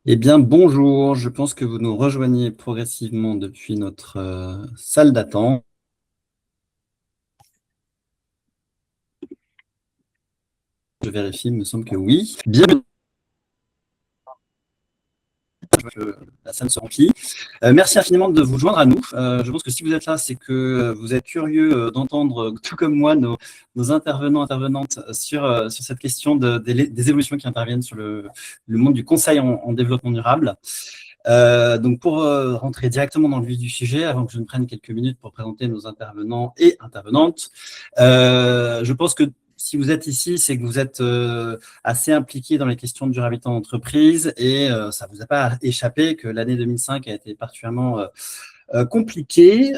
Eh bien, bonjour. Je pense que vous nous rejoignez progressivement depuis notre salle d'attente. Je vérifie, il me semble que oui. Bienvenue. La salle se remplit. Merci infiniment de vous joindre à nous. Je pense que si vous êtes là, c'est que vous êtes curieux d'entendre, tout comme moi, nos intervenants, intervenantes sur cette question des évolutions qui interviennent sur le monde du conseil en développement durable. Donc pour rentrer directement dans le vif du sujet, avant que je ne prenne quelques minutes pour présenter nos intervenants et intervenantes, je pense que si vous êtes ici, c'est que vous êtes assez impliqué dans les questions de durabilité en entreprise et ça ne vous a pas échappé que l'année 2005 a été particulièrement compliquée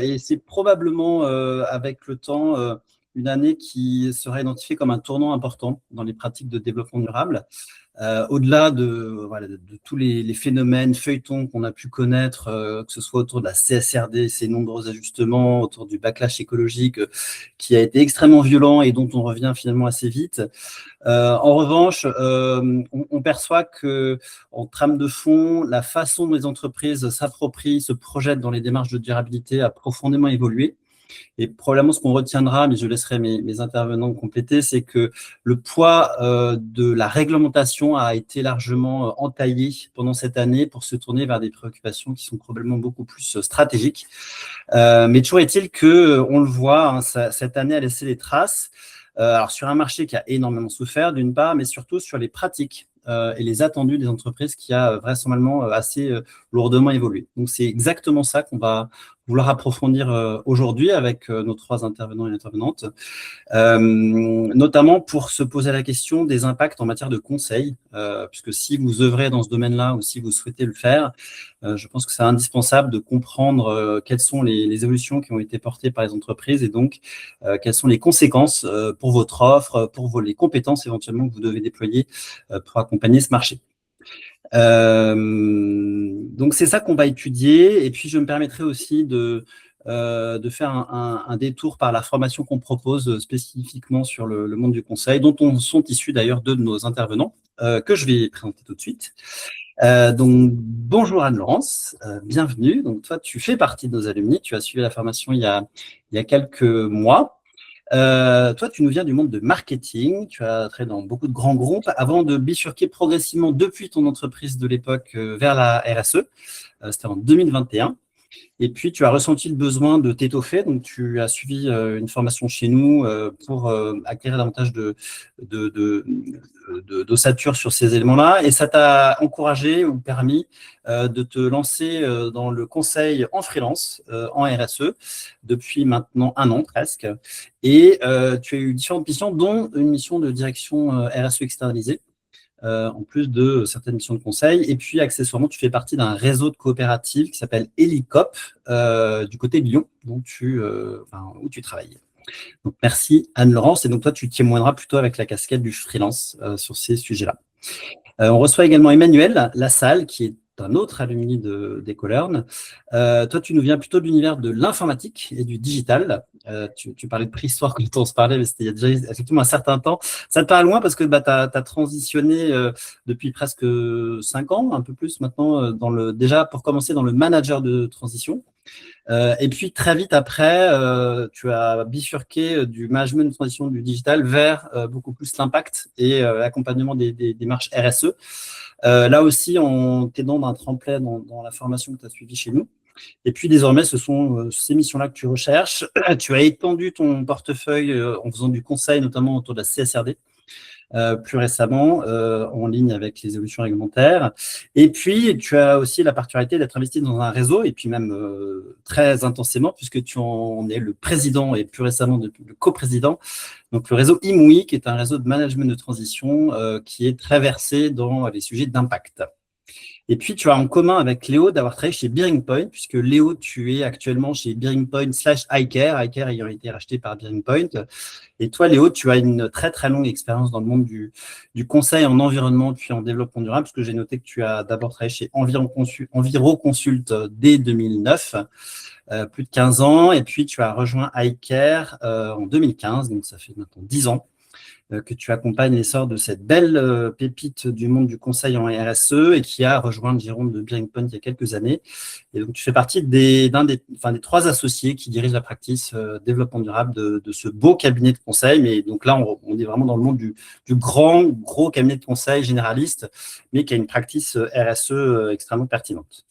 et c'est probablement avec le temps une année qui sera identifiée comme un tournant important dans les pratiques de développement durable. Au-delà de tous les phénomènes feuilletons qu'on a pu connaître, que ce soit autour de la CSRD, ses nombreux ajustements, autour du backlash écologique qui a été extrêmement violent et dont on revient finalement assez vite. En revanche, on perçoit que en trame de fond, la façon dont les entreprises s'approprient, se projettent dans les démarches de durabilité a profondément évolué. Et probablement, ce qu'on retiendra, mais je laisserai mes intervenants compléter, c'est que le poids de la réglementation a été largement entaillé pendant cette année pour se tourner vers des préoccupations qui sont probablement beaucoup plus stratégiques. Mais toujours est-il qu'on le voit, hein, cette année a laissé des traces. Alors sur un marché qui a énormément souffert, d'une part, mais surtout sur les pratiques et les attendus des entreprises qui a vraisemblablement assez lourdement évolué. Donc, c'est exactement ça qu'on va vouloir approfondir aujourd'hui avec nos trois intervenants et intervenantes, notamment pour se poser la question des impacts en matière de conseil, puisque si vous œuvrez dans ce domaine-là ou si vous souhaitez le faire, je pense que c'est indispensable de comprendre quelles sont les évolutions qui ont été portées par les entreprises et donc quelles sont les conséquences pour votre offre, pour les compétences éventuellement que vous devez déployer pour accompagner ce marché. Donc, c'est ça qu'on va étudier. Et puis, je me permettrai aussi de faire un détour par la formation qu'on propose spécifiquement sur le monde du conseil, dont sont issus d'ailleurs deux de nos intervenants, que je vais présenter tout de suite. Donc, bonjour Anne-Laurence, bienvenue. Donc, toi, tu fais partie de nos alumni. Tu as suivi la formation il y a quelques mois. Toi, tu nous viens du monde de marketing, tu as travaillé dans beaucoup de grands groupes avant de bifurquer progressivement depuis ton entreprise de l'époque vers la RSE. C'était en 2021. Et puis, tu as ressenti le besoin de t'étoffer, donc tu as suivi une formation chez nous pour acquérir davantage d'ossature sur ces éléments-là. Et ça t'a encouragé ou permis de te lancer dans le conseil en freelance, en RSE, depuis maintenant 1 an presque. Et tu as eu différentes missions, dont une mission de direction RSE externalisée. En plus de certaines missions de conseil. Et puis, accessoirement, tu fais partie d'un réseau de coopératives qui s'appelle Helicop, du côté de Lyon, où tu travailles. Donc, merci Anne-Laurence. Et donc, toi, tu témoigneras plutôt avec la casquette du freelance sur ces sujets-là. On reçoit également Emmanuel Lassalle, qui est un autre alumni d'Ecolern. Toi, tu nous viens plutôt de l'univers de l'informatique et du digital. Tu parlais de préhistoire quand on se parlait, mais c'était il y a déjà effectivement un certain temps. Ça te paraît loin parce que tu as transitionné depuis presque 5 ans, un peu plus maintenant, déjà pour commencer dans le manager de transition. Et puis très vite après, tu as bifurqué du management de transition du digital vers beaucoup plus l'impact et l'accompagnement des démarches RSE. Là aussi, en t'aidant d'un tremplin dans la formation que tu as suivie chez nous. Et puis désormais, ce sont ces missions-là que tu recherches. Tu as étendu ton portefeuille en faisant du conseil, notamment autour de la CSRD. Plus récemment, en ligne avec les évolutions réglementaires. Et puis, tu as aussi la particularité d'être investi dans un réseau, et puis même très intensément, puisque tu en es le président et plus récemment le coprésident. Donc, le réseau IMOI, qui est un réseau de management de transition qui est très versé dans les sujets d'impact. Et puis, tu as en commun avec Léo d'avoir travaillé chez Bearing Point, puisque Léo, tu es actuellement chez Bearing Point / iCare, iCare ayant été racheté par Bearing Point. Et toi, Léo, tu as une très, très longue expérience dans le monde du conseil en environnement puis en développement durable, parce que j'ai noté que tu as d'abord travaillé chez Enviroconsult dès 2009, plus de 15 ans, et puis tu as rejoint iCare en 2015, donc ça fait maintenant 10 ans. que tu accompagnes l'essor de cette belle pépite du monde du conseil en RSE et qui a rejoint le giron de Bearing Point il y a quelques années. Et donc, tu fais partie des 3 associés qui dirigent la practice développement durable de ce beau cabinet de conseil. Mais donc là, on est vraiment dans le monde du grand, gros cabinet de conseil généraliste, mais qui a une practice RSE extrêmement pertinente.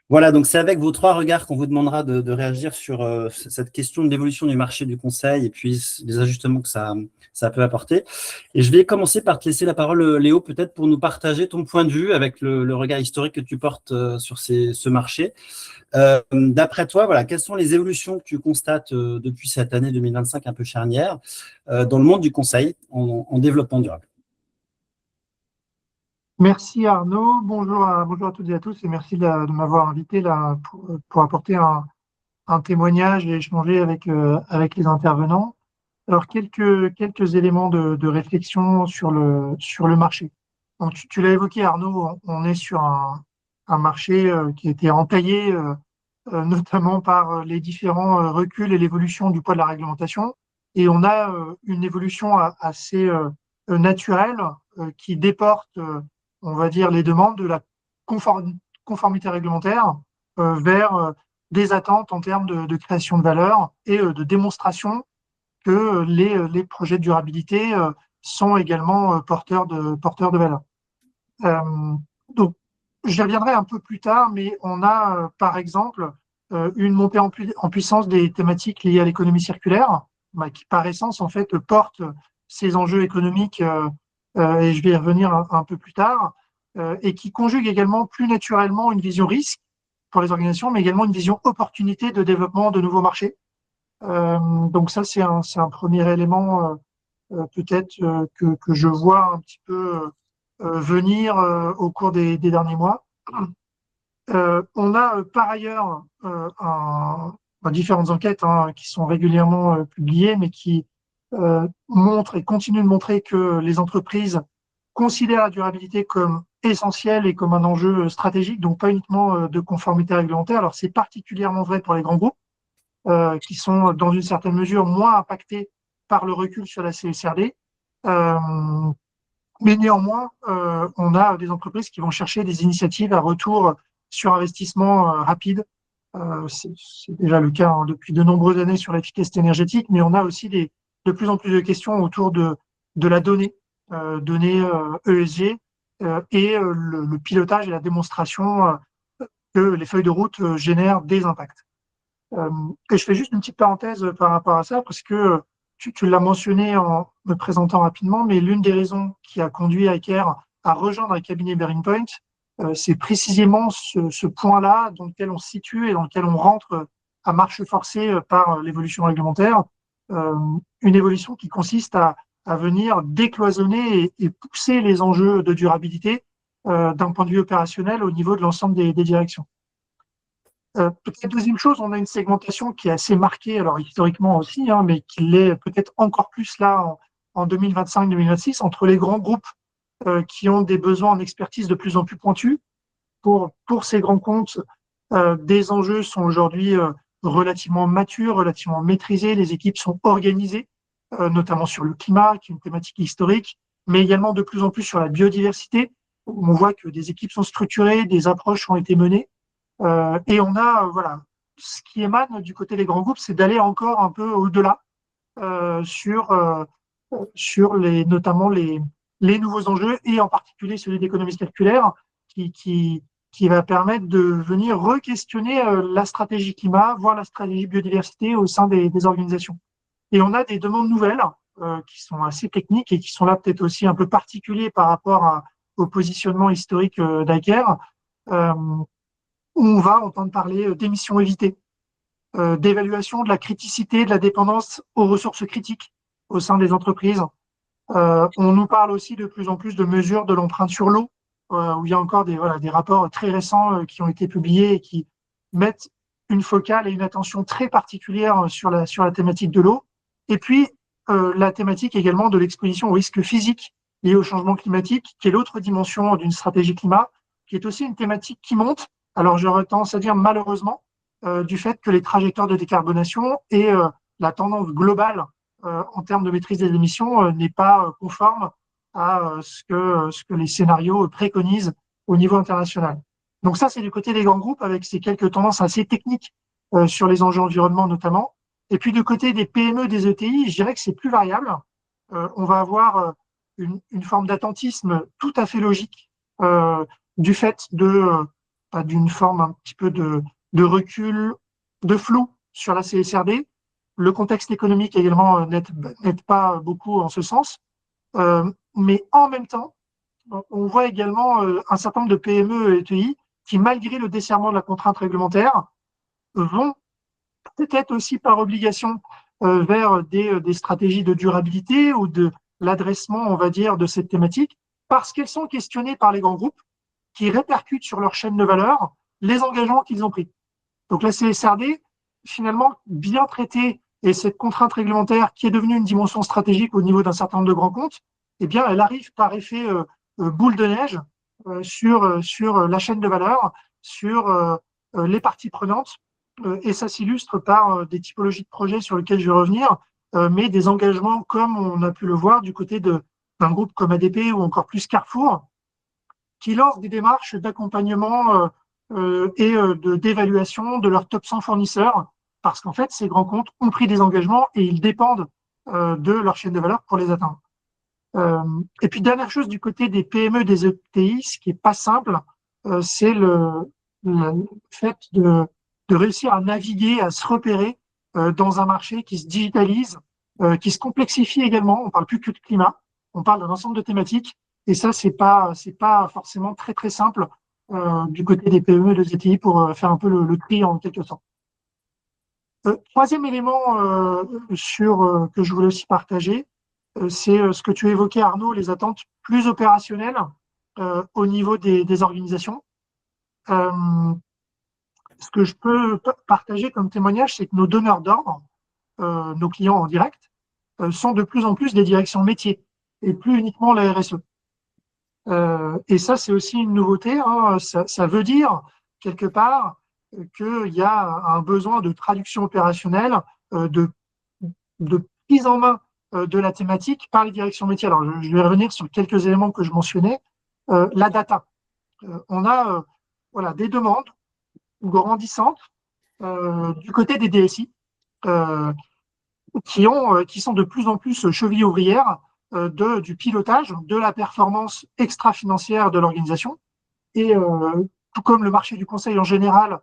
Voilà, donc c'est avec vos 3 regards qu'on vous demandera de réagir sur cette question de l'évolution du marché du conseil et puis les ajustements que ça peut apporter. Et je vais commencer par te laisser la parole, Léo, peut-être pour nous partager ton point de vue avec le regard historique que tu portes sur ce marché. D'après toi, voilà, quelles sont les évolutions que tu constates depuis cette année 2025 un peu charnière dans le monde du conseil en développement durable? Merci Arnaud, bonjour à toutes et à tous et merci de m'avoir invité là pour apporter un témoignage et échanger avec les intervenants. Alors quelques éléments de réflexion sur le marché. Donc, tu l'as évoqué Arnaud, on est sur un marché qui a été entaillé notamment par les différents reculs et l'évolution du poids de la réglementation. Et on a une évolution assez naturelle qui déporte, on va dire, les demandes de la conformité réglementaire vers des attentes en termes de création de valeur et de démonstration que les projets de durabilité sont également porteurs de valeur. Donc, j'y reviendrai un peu plus tard, mais on a par exemple une montée en puissance des thématiques liées à l'économie circulaire, qui par essence en fait portent ces enjeux économiques, et je vais y revenir un peu plus tard, et qui conjugue également plus naturellement une vision risque pour les organisations, mais également une vision opportunité de développement de nouveaux marchés. Donc ça, c'est un premier élément peut-être que je vois un petit peu venir au cours des derniers mois. On a par ailleurs différentes enquêtes qui sont régulièrement publiées, mais qui montrent et continuent de montrer que les entreprises considèrent la durabilité comme essentielle et comme un enjeu stratégique, donc pas uniquement de conformité réglementaire. Alors c'est particulièrement vrai pour les grands groupes qui sont dans une certaine mesure moins impactés par le recul sur la CSRD. Mais néanmoins, on a des entreprises qui vont chercher des initiatives à retour sur investissement rapide. C'est déjà le cas depuis de nombreuses années sur l'efficacité énergétique, mais on a aussi de plus en plus de questions autour de la donnée, données ESG, et le pilotage et la démonstration que les feuilles de route génèrent des impacts. Et je fais juste une petite parenthèse par rapport à ça, parce que tu l'as mentionné en me présentant rapidement, mais l'une des raisons qui a conduit ICARE à rejoindre le cabinet Bearing Point, c'est précisément ce point-là dans lequel on se situe et dans lequel on rentre à marche forcée par l'évolution réglementaire, une évolution qui consiste à venir décloisonner et pousser les enjeux de durabilité d'un point de vue opérationnel au niveau de l'ensemble des directions. Peut-être deuxième chose, on a une segmentation qui est assez marquée, alors historiquement aussi, mais qui l'est peut-être encore plus là en 2025-2026, entre les grands groupes qui ont des besoins en expertise de plus en plus pointus. Pour ces grands comptes, des enjeux sont aujourd'hui relativement matures, relativement maîtrisés, les équipes sont organisées, notamment sur le climat, qui est une thématique historique, mais également de plus en plus sur la biodiversité. On voit que des équipes sont structurées, des approches ont été menées. Et on a, voilà, ce qui émane du côté des grands groupes, c'est d'aller encore un peu au-delà sur notamment les nouveaux enjeux et en particulier celui d'économie circulaire qui va permettre de venir re-questionner la stratégie climat, voire la stratégie biodiversité au sein des organisations. Et on a des demandes nouvelles qui sont assez techniques et qui sont là peut-être aussi un peu particuliers par rapport au positionnement historique d'ICARE. Où on va entendre parler d'émissions évitées, d'évaluation de la criticité, de la dépendance aux ressources critiques au sein des entreprises. On nous parle aussi de plus en plus de mesures de l'empreinte sur l'eau, où il y a encore des rapports très récents qui ont été publiés et qui mettent une focale et une attention très particulière sur la thématique de l'eau. Et puis, la thématique également de l'exposition aux risques physiques liés au changement climatique, qui est l'autre dimension d'une stratégie climat, qui est aussi une thématique qui monte. Alors, j'aurais tendance à dire malheureusement, du fait que les trajectoires de décarbonation et la tendance globale en termes de maîtrise des émissions n'est pas conforme à ce que les scénarios préconisent au niveau international. Donc ça, c'est du côté des grands groupes avec ces quelques tendances assez techniques sur les enjeux environnement notamment. Et puis du côté des PME, des ETI, je dirais que c'est plus variable. On va avoir une forme d'attentisme tout à fait logique du fait d'une forme un petit peu de recul, de flou sur la CSRD. Le contexte économique également n'aide pas beaucoup en ce sens. Mais en même temps, on voit également un certain nombre de PME et ETI qui, malgré le desserrement de la contrainte réglementaire, vont peut-être aussi par obligation vers des stratégies de durabilité ou de l'adressement, on va dire, de cette thématique, parce qu'elles sont questionnées par les grands groupes qui répercutent sur leur chaîne de valeur les engagements qu'ils ont pris. Donc la CSRD, finalement, bien traitée, et cette contrainte réglementaire qui est devenue une dimension stratégique au niveau d'un certain nombre de grands comptes, eh bien, elle arrive par effet boule de neige sur la chaîne de valeur, sur les parties prenantes, et ça s'illustre par des typologies de projets sur lesquels je vais revenir, mais des engagements comme on a pu le voir du côté d'un groupe comme ADP ou encore plus Carrefour, qui lancent des démarches d'accompagnement et d'évaluation de leurs top 100 fournisseurs, parce qu'en fait, ces grands comptes ont pris des engagements et ils dépendent de leur chaîne de valeur pour les atteindre. Et puis, dernière chose, du côté des PME, des ETI, ce qui n'est pas simple, c'est le fait de réussir à naviguer, à se repérer dans un marché qui se digitalise, qui se complexifie également. On ne parle plus que de climat, on parle d'un ensemble de thématiques. Et ça, c'est pas forcément très, très simple du côté des PME et des ETI pour faire un peu le tri en quelque sorte. Troisième élément que je voulais aussi partager, c'est ce que tu évoquais, Arnaud, les attentes plus opérationnelles au niveau des organisations. Ce que je peux partager comme témoignage, c'est que nos donneurs d'ordre, nos clients en direct, sont de plus en plus des directions métiers et plus uniquement la RSE. Et ça, c'est aussi une nouveauté. Hein. Ça veut dire, quelque part, qu'il y a un besoin de traduction opérationnelle, de prise en main de la thématique par les directions métiers. Alors, je vais revenir sur quelques éléments que je mentionnais. La data. On a voilà, des demandes grandissantes du côté des DSI qui sont de plus en plus chevilles ouvrières du pilotage de la performance extra-financière de l'organisation. Et tout comme le marché du conseil en général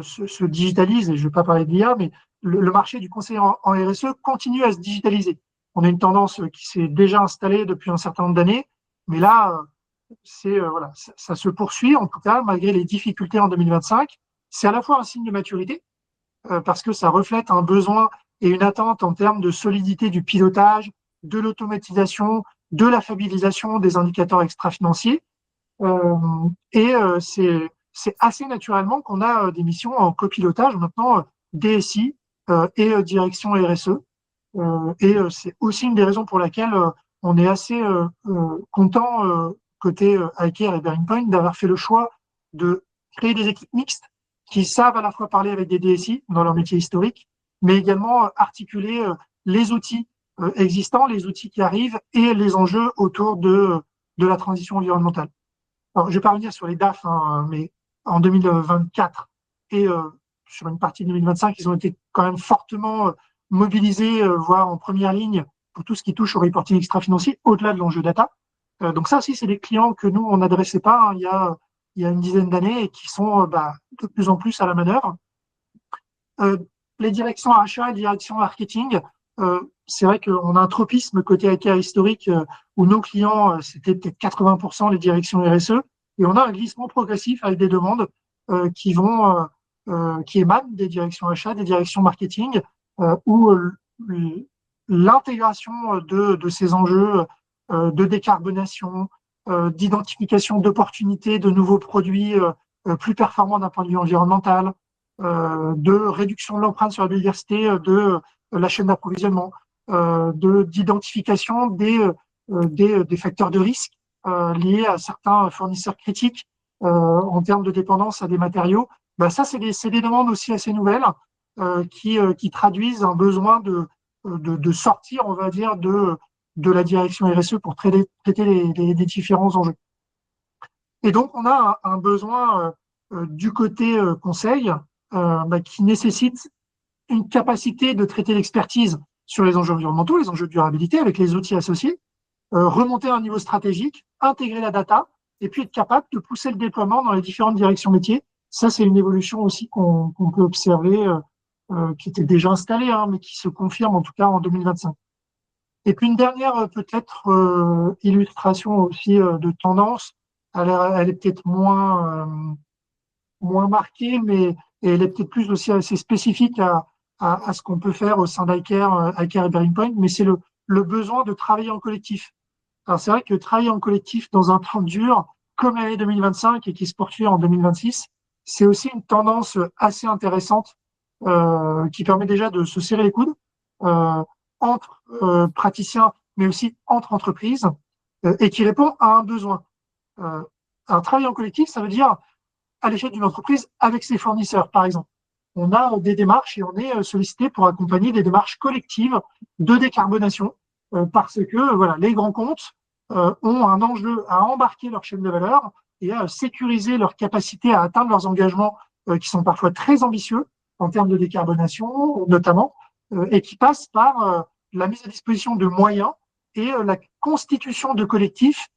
se digitalise, et je ne vais pas parler de l'IA, mais le marché du conseil en RSE continue à se digitaliser. On a une tendance qui s'est déjà installée depuis un certain nombre d'années, mais là, voilà, ça se poursuit, en tout cas, malgré les difficultés en 2025. C'est à la fois un signe de maturité, parce que ça reflète un besoin et une attente en termes de solidité du pilotage, de l'automatisation, de la fiabilisation des indicateurs extra-financiers. C'est assez naturellement qu'on a des missions en copilotage maintenant, DSI et direction RSE. C'est aussi une des raisons pour laquelle on est assez content côté iCare et Bearing Point d'avoir fait le choix de créer des équipes mixtes qui savent à la fois parler avec des DSI dans leur métier historique, mais également articuler les outils existants, les outils qui arrivent et les enjeux autour de la transition environnementale. Alors, je ne vais pas revenir sur les DAF, hein, mais en 2024 et sur une partie de 2025, ils ont été quand même fortement mobilisés, voire en première ligne pour tout ce qui touche au reporting extra-financier, au-delà de l'enjeu data. Donc ça aussi, c'est des clients que nous, on n'adressait pas il y a une dizaine d'années et qui sont de plus en plus à la manœuvre. Les directions achat et les directions marketing, c'est vrai qu'on a un tropisme côté iCare historique où nos clients, c'était peut-être 80% les directions RSE, et on a un glissement progressif avec des demandes qui émanent des directions achats, des directions marketing, où l'intégration de ces enjeux de décarbonation, d'identification d'opportunités, de nouveaux produits plus performants d'un point de vue environnemental, de réduction de l'empreinte sur la biodiversité de la chaîne d'approvisionnement, d'identification des facteurs de risque liés à certains fournisseurs critiques en termes de dépendance à des matériaux. Ça, c'est des demandes aussi assez nouvelles qui traduisent un besoin de sortir, on va dire, de la direction RSE pour traiter les différents enjeux. Et donc, on a un besoin du côté conseil qui nécessite une capacité de traiter l'expertise sur les enjeux environnementaux, les enjeux de durabilité avec les outils associés, remonter à un niveau stratégique, intégrer la data, et puis être capable de pousser le déploiement dans les différentes directions métiers. Ça, c'est une évolution aussi qu'on peut observer, qui était déjà installée, hein, mais qui se confirme en tout cas en 2025. Et puis une dernière peut-être illustration aussi de tendance, elle est peut-être moins marquée, mais elle est peut-être plus aussi assez spécifique à ce qu'on peut faire au sein d'ICARE et Bearing Point, mais c'est le besoin de travailler en collectif. Alors c'est vrai que travailler en collectif dans un temps dur, comme l'année 2025 et qui se poursuit en 2026, c'est aussi une tendance assez intéressante qui permet déjà de se serrer les coudes euh, entre praticiens, mais aussi entre entreprises, et qui répond à un besoin. Euh, un travail en collectif, ça veut dire à l'échelle d'une entreprise avec ses fournisseurs, par exemple. On a des démarches et on est sollicité pour accompagner des démarches collectives de décarbonation parce que voilà, les grands comptes ont un enjeu à embarquer leur chaîne de valeur et à sécuriser leur capacité à atteindre leurs engagements qui sont parfois très ambitieux en termes de décarbonation, notamment, et qui passent par la mise à disposition de moyens et la constitution de collectifs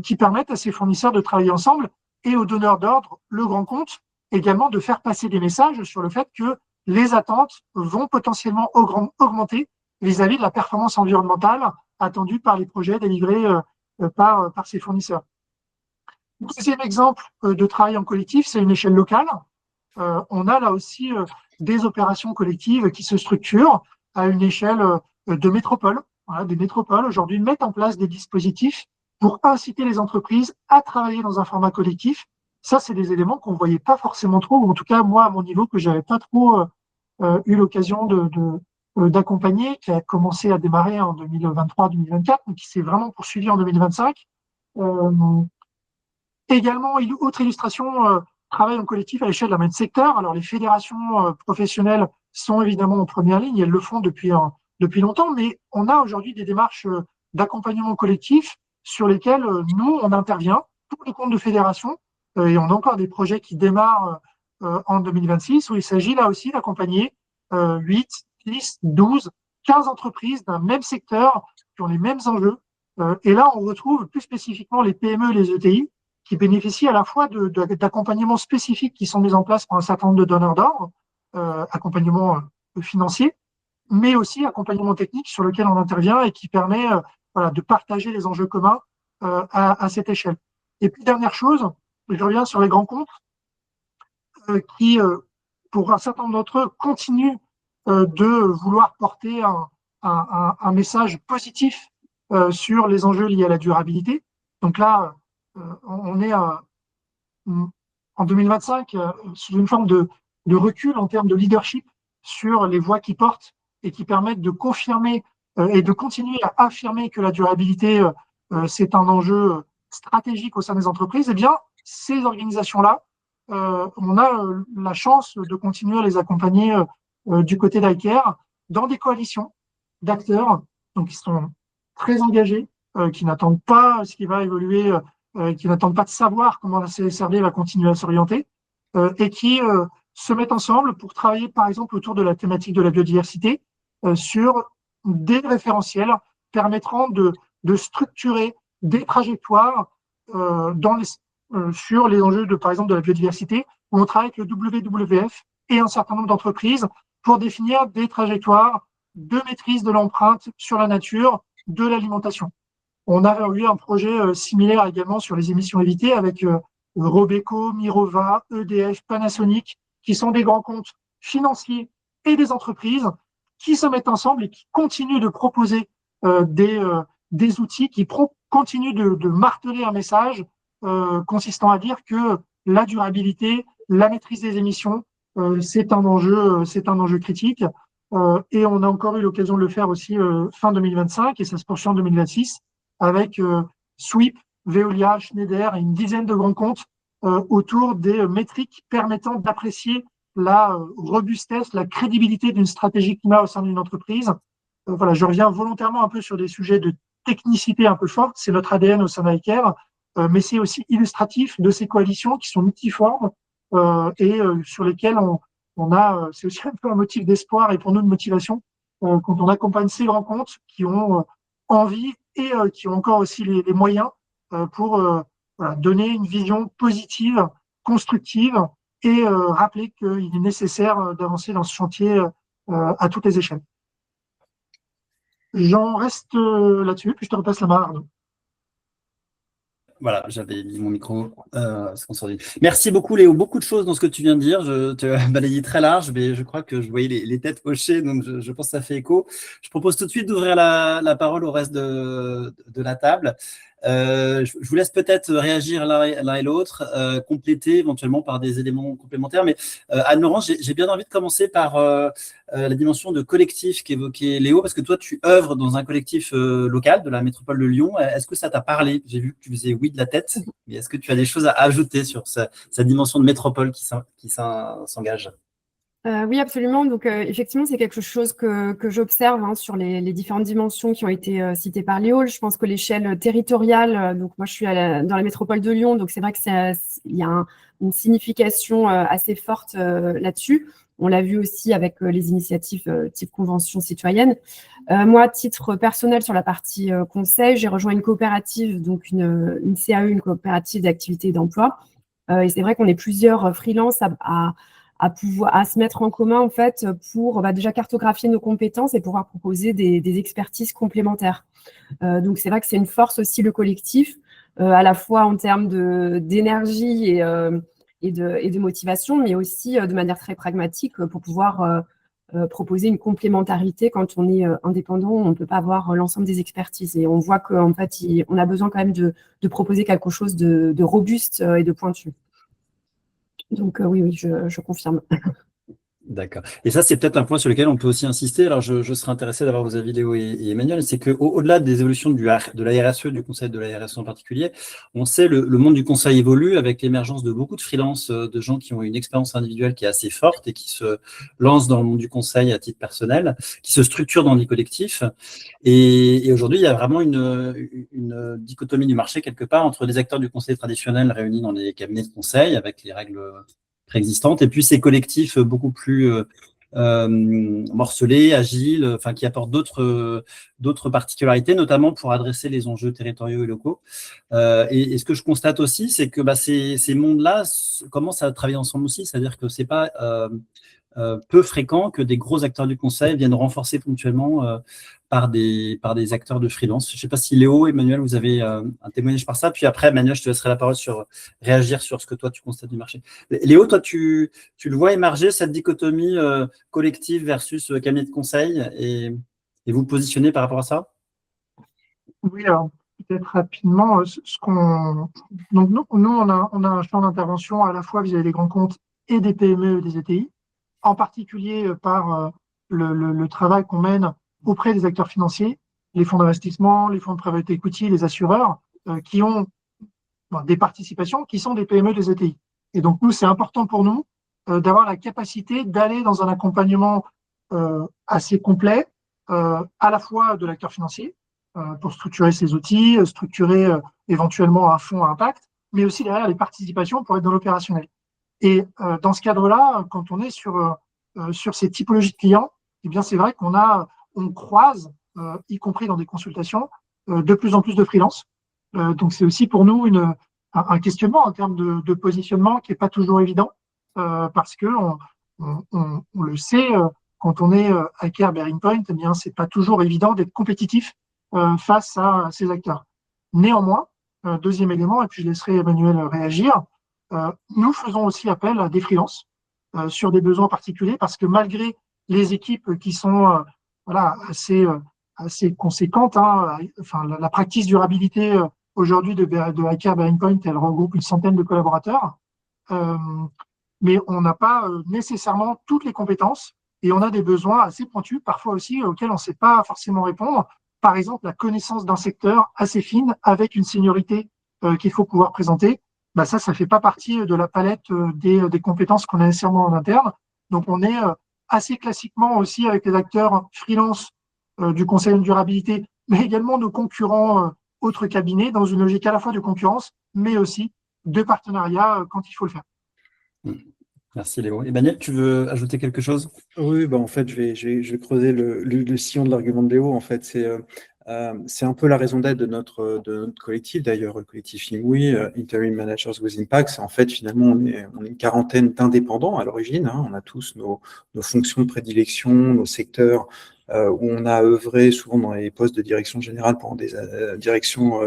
qui permettent à ces fournisseurs de travailler ensemble et aux donneurs d'ordre, le grand compte, également de faire passer des messages sur le fait que les attentes vont potentiellement augmenter vis-à-vis de la performance environnementale attendue par les projets délivrés par ces fournisseurs. Deuxième exemple de travail en collectif, c'est une échelle locale. On a là aussi des opérations collectives qui se structurent à une échelle de métropole. Voilà, des métropoles aujourd'hui mettent en place des dispositifs pour inciter les entreprises à travailler dans un format collectif. Ça, c'est des éléments qu'on ne voyait pas forcément trop, ou en tout cas, moi, à mon niveau, que je n'avais pas trop eu l'occasion d'accompagner, qui a commencé à démarrer en 2023-2024, mais qui s'est vraiment poursuivi en 2025. Également, autre illustration, travail en collectif à l'échelle d'un même secteur. Alors, les fédérations professionnelles sont évidemment en première ligne, elles le font depuis longtemps, mais on a aujourd'hui des démarches d'accompagnement collectif sur lesquelles nous, on intervient pour le compte de fédérations, et on a encore des projets qui démarrent en 2026, où il s'agit là aussi d'accompagner 8, 10, 12, 15 entreprises d'un même secteur qui ont les mêmes enjeux. Et là, on retrouve plus spécifiquement les PME et les ETI, qui bénéficient à la fois d'accompagnements spécifiques qui sont mis en place par un certain nombre de donneurs d'ordre, accompagnement financier, mais aussi accompagnement technique sur lequel on intervient et qui permet voilà, de partager les enjeux communs à cette échelle. Et puis, dernière chose, je reviens sur les grands comptes qui, pour un certain nombre d'entre eux, continuent de vouloir porter un message positif sur les enjeux liés à la durabilité. Donc là, on est en 2025 sous une forme de recul en termes de leadership sur les voix qui portent et qui permettent de confirmer et de continuer à affirmer que la durabilité, c'est un enjeu stratégique au sein des entreprises. Eh bien, ces organisations-là, on a la chance de continuer à les accompagner du côté d'ICARE dans des coalitions d'acteurs donc qui sont très engagés, qui n'attendent pas ce qui va évoluer qui n'attendent pas de savoir comment la CSRD va continuer à s'orienter et qui se mettent ensemble pour travailler, par exemple, autour de la thématique de la biodiversité sur des référentiels permettant de structurer des trajectoires sur les enjeux, par exemple, de la biodiversité, où on travaille avec le WWF et un certain nombre d'entreprises pour définir des trajectoires de maîtrise de l'empreinte sur la nature, de l'alimentation. On a eu un projet similaire également sur les émissions évitées avec Robeco, Mirova, EDF, Panasonic, qui sont des grands comptes financiers et des entreprises qui se mettent ensemble et qui continuent de proposer des outils, qui continuent de marteler un message consistant à dire que la durabilité, la maîtrise des émissions, c'est un enjeu critique. Et on a encore eu l'occasion de le faire aussi fin 2025 et ça se poursuit en 2026 avec Sweep, Veolia, Schneider et une dizaine de grands comptes autour des métriques permettant d'apprécier la robustesse, la crédibilité d'une stratégie climat au sein d'une entreprise voilà, je reviens volontairement un peu sur des sujets de technicité un peu forte, c'est notre ADN au sein d'Iker, mais c'est aussi illustratif de ces coalitions qui sont multiformes et sur lesquelles on a, c'est aussi un peu un motif d'espoir et pour nous de motivation quand on accompagne ces grands comptes qui ont envie et qui ont encore aussi les moyens pour voilà, donner une vision positive, constructive et rappeler qu'il est nécessaire d'avancer dans ce chantier à toutes les échelles. J'en reste là-dessus, puis je te repasse la main, Arnaud. Voilà, j'avais mis mon micro sponsorisé. Merci beaucoup, Léo. Beaucoup de choses dans ce que tu viens de dire. Je te balayé très large, mais je crois que je voyais les têtes hochées, donc je pense que ça fait écho. Je propose tout de suite d'ouvrir la parole au reste de la table. Je vous laisse peut-être réagir l'un et l'autre, compléter éventuellement par des éléments complémentaires. Mais Anne-Laurence, j'ai bien envie de commencer par la dimension de collectif qu'évoquait Léo, parce que toi, tu œuvres dans un collectif local de la métropole de Lyon. Est-ce que ça t'a parlé? J'ai vu que tu faisais oui de la tête, mais est-ce que tu as des choses à ajouter sur cette dimension de métropole qui s'engage? Oui, absolument. Donc, effectivement, c'est quelque chose que j'observe sur les différentes dimensions qui ont été citées par Léo. Je pense que l'échelle territoriale, donc moi, je suis dans la métropole de Lyon, donc c'est vrai que il y a une signification assez forte là-dessus. On l'a vu aussi avec les initiatives type convention citoyenne. Moi, à titre personnel, sur la partie conseil, j'ai rejoint une coopérative, donc une CAE, une coopérative d'activité et d'emploi. Et c'est vrai qu'on est plusieurs freelances à se mettre en commun en fait pour déjà cartographier nos compétences et pouvoir proposer des expertises complémentaires. Donc c'est vrai que c'est une force aussi le collectif, à la fois en termes d'énergie et de motivation, mais aussi de manière très pragmatique pour pouvoir proposer une complémentarité. Quand on est indépendant, on ne peut pas avoir l'ensemble des expertises et on voit qu'en fait on a besoin quand même de proposer quelque chose de robuste et de pointu. Donc oui, je confirme. D'accord. Et ça, c'est peut-être un point sur lequel on peut aussi insister. Alors, je serais intéressé d'avoir vos avis, Léo et Emmanuel. C'est qu'au-delà des évolutions de la RSE, du conseil de la RSE en particulier, on sait le monde du conseil évolue avec l'émergence de beaucoup de freelances, de gens qui ont une expérience individuelle qui est assez forte et qui se lancent dans le monde du conseil à titre personnel, qui se structurent dans des collectifs. Et aujourd'hui, il y a vraiment une dichotomie du marché quelque part entre les acteurs du conseil traditionnel réunis dans les cabinets de conseil avec les règles préexistantes, et puis ces collectifs beaucoup plus morcelés, agiles, enfin qui apportent d'autres particularités, notamment pour adresser les enjeux territoriaux et locaux. Et ce que je constate aussi, c'est que ces mondes-là commencent à travailler ensemble aussi, c'est-à-dire que c'est pas peu fréquent que des gros acteurs du conseil viennent renforcer ponctuellement par des acteurs de freelance. Je ne sais pas si Léo, Emmanuel, vous avez un témoignage par ça. Puis après, Emmanuel, je te laisserai la parole sur réagir sur ce que toi, tu constates du marché. Léo, toi, tu le vois émerger, cette dichotomie collective versus cabinet de conseil, et vous positionnez par rapport à ça? Oui, alors peut-être rapidement, donc nous on a un champ d'intervention à la fois vis-à-vis des grands comptes et des PME et des ETI, en particulier par le travail qu'on mène auprès des acteurs financiers, les fonds d'investissement, les fonds de private equity, les assureurs, qui ont des participations qui sont des PME, des ETI. Et donc nous, c'est important pour nous d'avoir la capacité d'aller dans un accompagnement assez complet, à la fois de l'acteur financier, pour structurer ses outils, structurer éventuellement un fonds à impact, mais aussi derrière les participations pour être dans l'opérationnel. Et dans ce cadre-là, quand on est sur ces typologies de clients, eh bien c'est vrai on croise, y compris dans des consultations, de plus en plus de freelance. Donc c'est aussi pour nous un questionnement en termes de positionnement qui n'est pas toujours évident, parce que on le sait, quand on est à Care Bearing Point, eh bien c'est pas toujours évident d'être compétitif face à ces acteurs. Néanmoins, deuxième élément, et puis je laisserai Emmanuel réagir, nous faisons aussi appel à des freelances sur des besoins particuliers, parce que malgré les équipes qui sont voilà, assez conséquentes, hein, enfin, la practice durabilité aujourd'hui de Care Bearing Point, elle regroupe une centaine de collaborateurs, mais on n'a pas nécessairement toutes les compétences et on a des besoins assez pointus, parfois aussi auxquels on ne sait pas forcément répondre. Par exemple, la connaissance d'un secteur assez fine avec une seniorité qu'il faut pouvoir présenter. Bah ça fait pas partie de la palette des compétences qu'on a nécessairement en interne. Donc, on est assez classiquement aussi avec les acteurs freelance du conseil en durabilité, mais également nos concurrents, autres cabinets, dans une logique à la fois de concurrence, mais aussi de partenariat quand il faut le faire. Merci Léo. Emmanuel, tu veux ajouter quelque chose? Oui, bah en fait, je vais creuser le sillon de l'argument de Léo. En fait, c'est un peu la raison d'être de notre collectif, d'ailleurs, le collectif IMWI, Interim Managers with Impact. C'est en fait, finalement, on est une quarantaine d'indépendants à l'origine, hein. On a tous nos fonctions de prédilection, nos secteurs où on a œuvré souvent dans les postes de direction générale pendant direction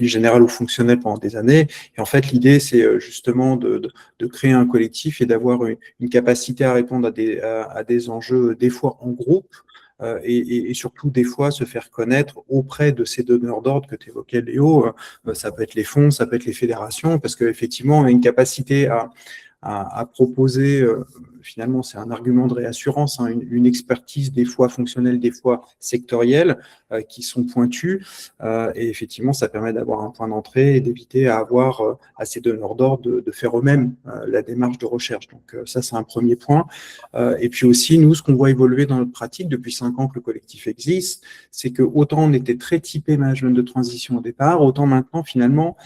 générale ou fonctionnelle pendant des années. Et en fait, l'idée, c'est justement de créer un collectif et d'avoir une capacité à répondre à des enjeux, des fois en groupe, et surtout des fois se faire connaître auprès de ces donneurs d'ordre que tu évoquais, Léo. Ça peut être les fonds, ça peut être les fédérations, parce qu'effectivement, on a une capacité à proposer, finalement, c'est un argument de réassurance, hein, une expertise des fois fonctionnelle, des fois sectorielle, qui sont pointues. Et effectivement, ça permet d'avoir un point d'entrée et d'éviter à avoir à ces donneurs d'ordre de faire eux-mêmes la démarche de recherche. Donc ça, c'est un premier point. Et puis aussi, nous, ce qu'on voit évoluer dans notre pratique depuis 5 ans que le collectif existe, c'est que autant on était très typé management de transition au départ, autant maintenant, finalement,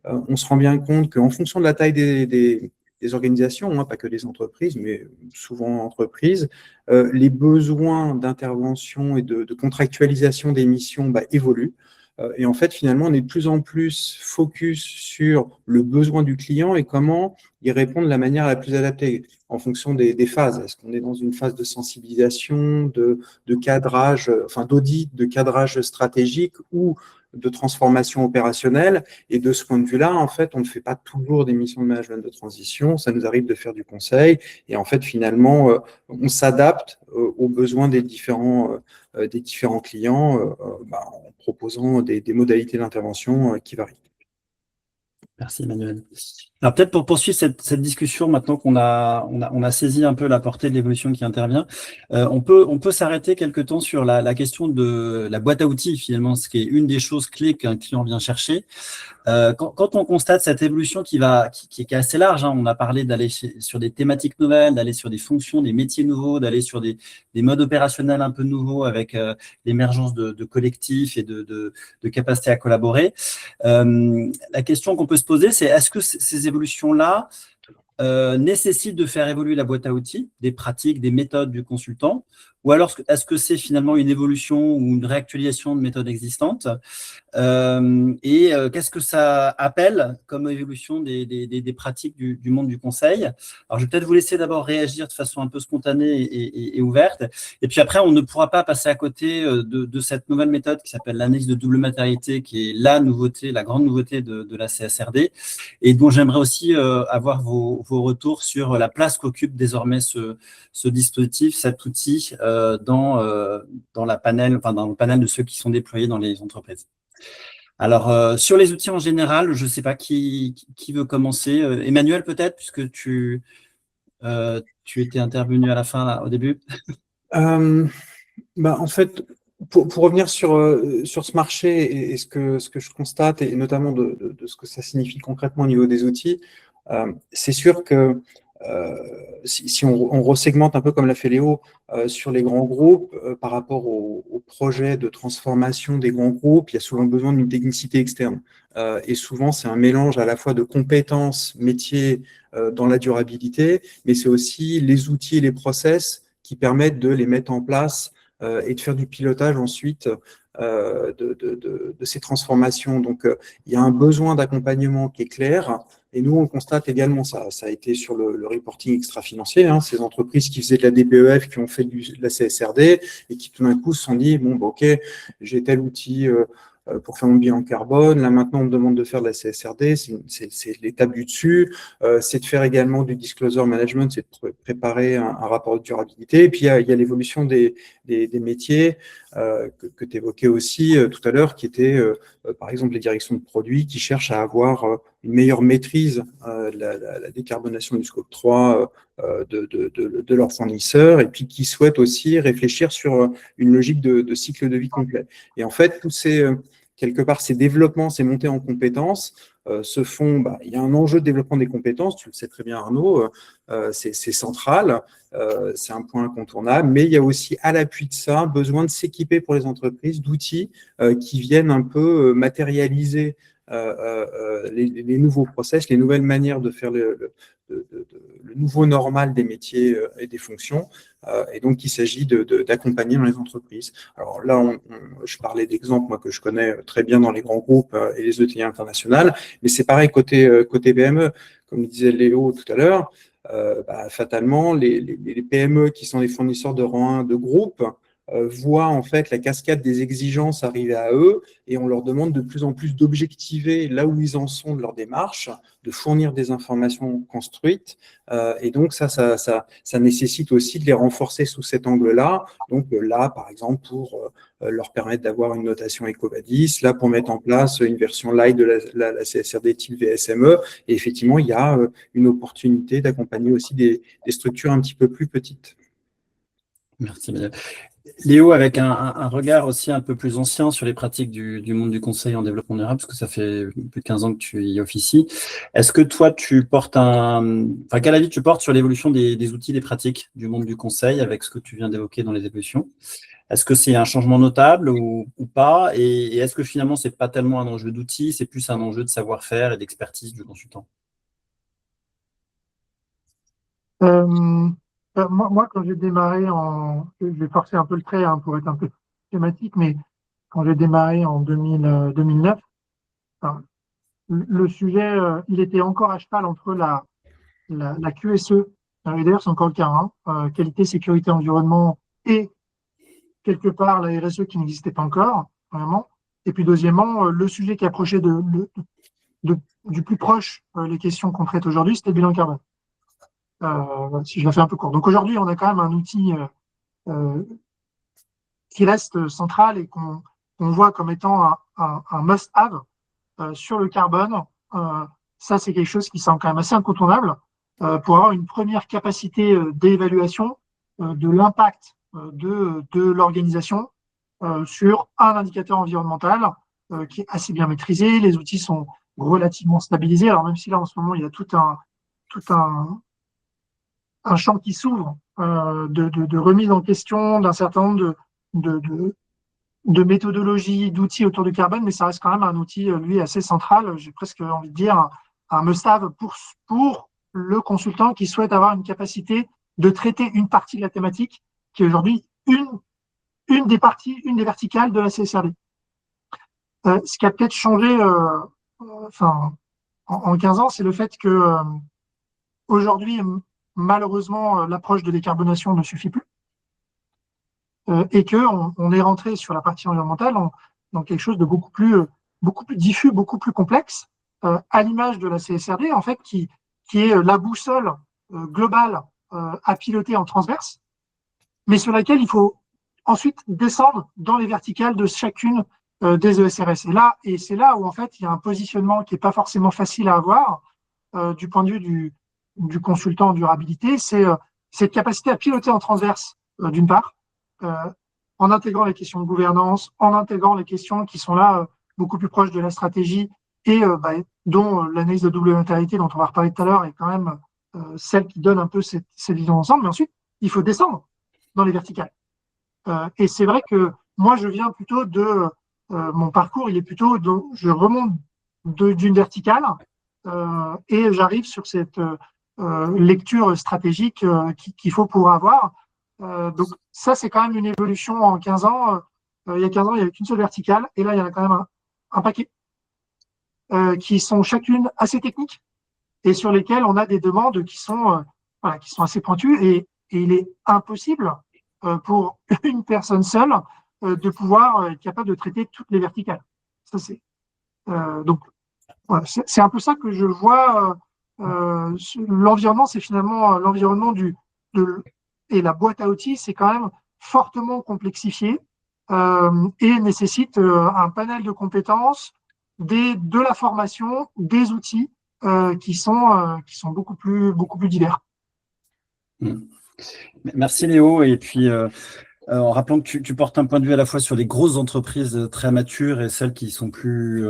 on se rend bien compte qu'en fonction de la taille des organisations, hein, pas que des entreprises, mais souvent entreprises, les besoins d'intervention et de contractualisation des missions évoluent. Et en fait, finalement, on est de plus en plus focus sur le besoin du client et comment y répondre de la manière la plus adaptée en fonction des phases. Est-ce qu'on est dans une phase de sensibilisation, de cadrage, enfin d'audit, de cadrage stratégique ou de transformation opérationnelle? Et de ce point de vue-là, en fait, on ne fait pas toujours des missions de management de transition. Ça nous arrive de faire du conseil. Et en fait, finalement, on s'adapte aux besoins des différents clients en proposant des modalités d'intervention qui varient. Merci Emmanuel. Alors peut-être pour poursuivre cette discussion, maintenant qu'on a saisi un peu la portée de l'évolution qui intervient, on peut s'arrêter quelque temps sur la question de la boîte à outils, finalement, ce qui est une des choses clés qu'un client vient chercher. Quand on constate cette évolution qui est assez large, hein, on a parlé d'aller sur des thématiques nouvelles, d'aller sur des fonctions, des métiers nouveaux, d'aller sur des modes opérationnels un peu nouveaux avec l'émergence de collectifs et de capacités à collaborer. La question qu'on peut se poser, c'est est-ce que ces évolutions-là nécessitent de faire évoluer la boîte à outils, des pratiques, des méthodes du consultant, ou alors est-ce que c'est finalement une évolution ou une réactualisation de méthodes existantes? Qu'est-ce que ça appelle comme évolution des pratiques du monde du conseil? Alors, je vais peut-être vous laisser d'abord réagir de façon un peu spontanée et ouverte. Et puis après, on ne pourra pas passer à côté de cette nouvelle méthode qui s'appelle l'analyse de double matérialité, qui est la nouveauté, la grande nouveauté de la CSRD, et dont j'aimerais aussi avoir vos retours sur la place qu'occupe désormais ce dispositif, cet outil dans le panel de ceux qui sont déployés dans les entreprises. Alors, sur les outils en général, je ne sais pas qui veut commencer. Emmanuel, peut-être, puisque tu étais intervenu à la fin, là, au début. En fait, pour revenir sur ce marché et ce que je constate, et notamment de ce que ça signifie concrètement au niveau des outils, c'est sûr que si on resegmente un peu comme l'a fait Léo sur les grands groupes, par rapport au projet de transformation des grands groupes, il y a souvent besoin d'une technicité externe. Et souvent, c'est un mélange à la fois de compétences métiers dans la durabilité, mais c'est aussi les outils et les process qui permettent de les mettre en place et de faire du pilotage ensuite de ces transformations. Donc, il y a un besoin d'accompagnement qui est clair. Et nous, on constate également ça. Ça a été sur le reporting extra-financier, hein, ces entreprises qui faisaient de la DPEF, qui ont fait de la CSRD et qui tout d'un coup se sont dit, bon, OK, j'ai tel outil pour faire mon bilan carbone. Là, maintenant, on me demande de faire de la CSRD. C'est l'étape du dessus. C'est de faire également du disclosure management, c'est de préparer un rapport de durabilité. Et puis, il y a l'évolution des métiers que tu évoquais aussi tout à l'heure, qui étaient, par exemple, les directions de produits qui cherchent à avoir une meilleure maîtrise de la décarbonation du scope 3 de leurs fournisseurs, et puis qui souhaitent aussi réfléchir sur une logique de cycle de vie complet. Et en fait, quelque part, ces développements, ces montées en compétences se font, il y a un enjeu de développement des compétences, tu le sais très bien Arnaud, c'est central, c'est un point incontournable, mais il y a aussi à l'appui de ça besoin de s'équiper pour les entreprises d'outils qui viennent un peu matérialiser les nouveaux process, les nouvelles manières de faire le nouveau normal des métiers et des fonctions, et donc il s'agit d'accompagner dans les entreprises. Alors là, je parlais d'exemples moi que je connais très bien dans les grands groupes et les ETI internationales, mais c'est pareil côté PME, comme le disait Léo tout à l'heure. Fatalement, les PME qui sont des fournisseurs de rang 1 de groupe voient en fait la cascade des exigences arriver à eux et on leur demande de plus en plus d'objectiver là où ils en sont de leur démarche, de fournir des informations construites et donc ça nécessite aussi de les renforcer sous cet angle-là. Donc là, par exemple, pour leur permettre d'avoir une notation EcoVadis, là pour mettre en place une version light de la CSRD type VSME. Et effectivement, il y a une opportunité d'accompagner aussi des structures un petit peu plus petites. Merci, Manuel. Léo, avec un regard aussi un peu plus ancien sur les pratiques du monde du conseil en développement durable, parce que ça fait plus de 15 ans que tu y officies, est-ce que toi, quel avis tu portes sur l'évolution des outils, des pratiques du monde du conseil avec ce que tu viens d'évoquer dans les évolutions? Est-ce que c'est un changement notable ou pas? Et est-ce que finalement, ce n'est pas tellement un enjeu d'outils, c'est plus un enjeu de savoir-faire et d'expertise du consultant? Moi, quand j'ai démarré je vais forcer un peu le trait pour être un peu thématique, mais quand j'ai démarré en 2009, enfin, le sujet, il était encore à cheval entre la QSE, et d'ailleurs c'est encore le cas, qualité, sécurité, environnement, et quelque part la RSE qui n'existait pas encore, vraiment. Et puis deuxièmement, le sujet qui approchait du plus proche les questions qu'on traite aujourd'hui, c'était le bilan carbone. Si je la fais un peu court. Donc aujourd'hui, on a quand même un outil qui reste central et qu'on voit comme étant un must-have sur le carbone. Ça, c'est quelque chose qui semble quand même assez incontournable pour avoir une première capacité d'évaluation de l'impact de l'organisation sur un indicateur environnemental qui est assez bien maîtrisé. Les outils sont relativement stabilisés. Alors même si là, en ce moment, il y a tout un champ qui s'ouvre de remise en question d'un certain nombre de méthodologies, d'outils autour du carbone, mais ça reste quand même un outil, lui, assez central, j'ai presque envie de dire, un must-have pour le consultant qui souhaite avoir une capacité de traiter une partie de la thématique, qui est aujourd'hui une des parties, une des verticales de la CSRD. Ce qui a peut-être changé en 15 ans, c'est le fait que aujourd'hui, malheureusement, l'approche de décarbonation ne suffit plus et qu'on est rentré sur la partie environnementale dans quelque chose de beaucoup plus diffus, beaucoup plus complexe, à l'image de la CSRD, en fait, qui est la boussole globale à piloter en transverse, mais sur laquelle il faut ensuite descendre dans les verticales de chacune des ESRS. Et c'est là où, en fait, il y a un positionnement qui n'est pas forcément facile à avoir du point de vue du consultant en durabilité, c'est cette capacité à piloter en transverse, d'une part, en intégrant les questions de gouvernance, en intégrant les questions qui sont là beaucoup plus proches de la stratégie et dont l'analyse de double matérialité dont on va reparler tout à l'heure est quand même celle qui donne un peu cette vision ensemble. Mais ensuite, il faut descendre dans les verticales. Et c'est vrai que moi, je viens plutôt mon parcours, il est plutôt je remonte d'une verticale et j'arrive sur cette lecture stratégique qu'il faut pouvoir avoir. Donc ça, c'est quand même une évolution en 15 ans. Il y a 15 ans, il n'y avait qu'une seule verticale, et là, il y en a quand même un paquet qui sont chacune assez techniques et sur lesquelles on a des demandes qui sont assez pointues, et il est impossible pour une personne seule de pouvoir être capable de traiter toutes les verticales. Ça, donc, voilà, c'est un peu ça que je vois. L'environnement, c'est finalement l'environnement et la boîte à outils, c'est quand même fortement complexifié et nécessite un panel de compétences, de la formation, des outils qui sont beaucoup plus divers. Merci Léo. Et puis, En rappelant que tu portes un point de vue à la fois sur les grosses entreprises très matures et celles qui sont plus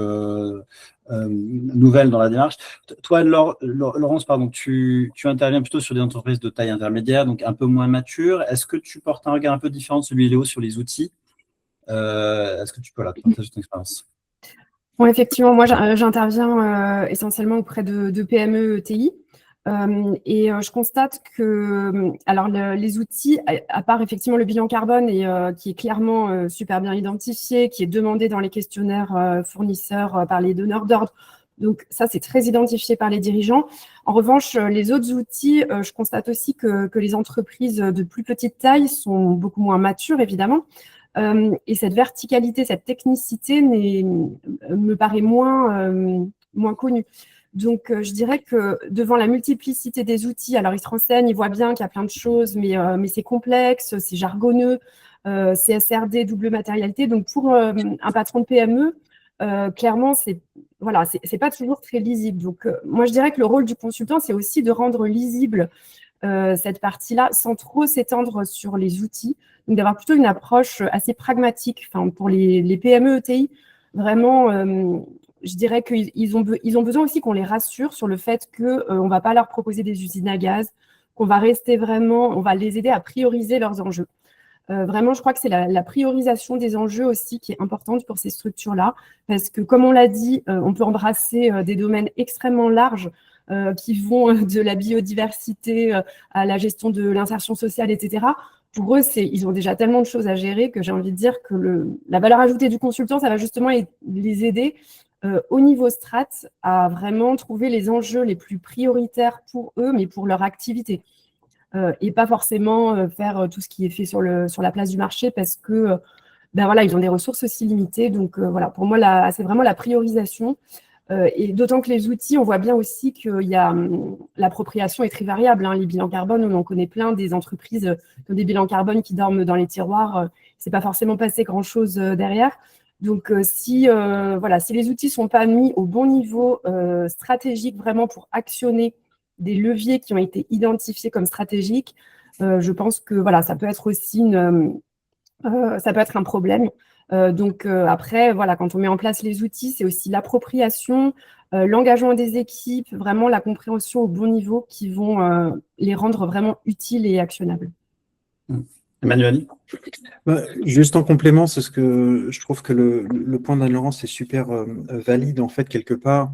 nouvelles dans la démarche. Toi, Laurence, pardon, tu interviens plutôt sur des entreprises de taille intermédiaire, donc un peu moins matures. Est-ce que tu portes un regard un peu différent de celui de Léo sur les outils? Est-ce que tu peux partager ton expérience? Bon, effectivement, moi, j'interviens essentiellement auprès de PME ETI. Et je constate que alors les outils, à part effectivement le bilan carbone qui est clairement super bien identifié, qui est demandé dans les questionnaires fournisseurs par les donneurs d'ordre, donc ça c'est très identifié par les dirigeants. En revanche, les autres outils, je constate aussi que les entreprises de plus petite taille sont beaucoup moins matures évidemment. Et cette verticalité, cette technicité me paraît moins connue. Donc, je dirais que devant la multiplicité des outils, alors ils se renseignent, ils voient bien qu'il y a plein de choses, mais c'est complexe, c'est jargonneux, c'est SRD, double matérialité. Donc, pour un patron de PME, clairement, c'est pas toujours très lisible. Donc, moi, je dirais que le rôle du consultant, c'est aussi de rendre lisible cette partie-là sans trop s'étendre sur les outils. Donc, d'avoir plutôt une approche assez pragmatique. Enfin, pour les PME ETI, vraiment, je dirais qu'ils ont besoin aussi qu'on les rassure sur le fait qu'on ne va pas leur proposer des usines à gaz, qu'on va rester vraiment, on va les aider à prioriser leurs enjeux. Vraiment, je crois que c'est la priorisation des enjeux aussi qui est importante pour ces structures-là, parce que comme on l'a dit, on peut embrasser des domaines extrêmement larges qui vont de la biodiversité à la gestion de l'insertion sociale, etc. Pour eux, ils ont déjà tellement de choses à gérer que j'ai envie de dire que la valeur ajoutée du consultant, ça va justement les aider au niveau strat à vraiment trouver les enjeux les plus prioritaires pour eux, mais pour leur activité. Et pas forcément faire tout ce qui est fait sur la place du marché parce que ils ont des ressources aussi limitées. Donc voilà, pour moi, c'est vraiment la priorisation. Et d'autant que les outils, on voit bien aussi qu'il y a l'appropriation est très variable. Hein. Les bilans carbone, on en connaît plein, des entreprises qui ont des bilans carbone qui dorment dans les tiroirs. C'est pas forcément passé grand-chose derrière. Donc, si les outils sont pas mis au bon niveau stratégique vraiment pour actionner des leviers qui ont été identifiés comme stratégiques, je pense que ça peut être aussi ça peut être un problème. Après, quand on met en place les outils, c'est aussi l'appropriation, l'engagement des équipes, vraiment la compréhension au bon niveau qui vont les rendre vraiment utiles et actionnables. Emmanuel? Juste en complément, c'est ce que je trouve que le point d'Anne-Laurence est super valide en fait quelque part.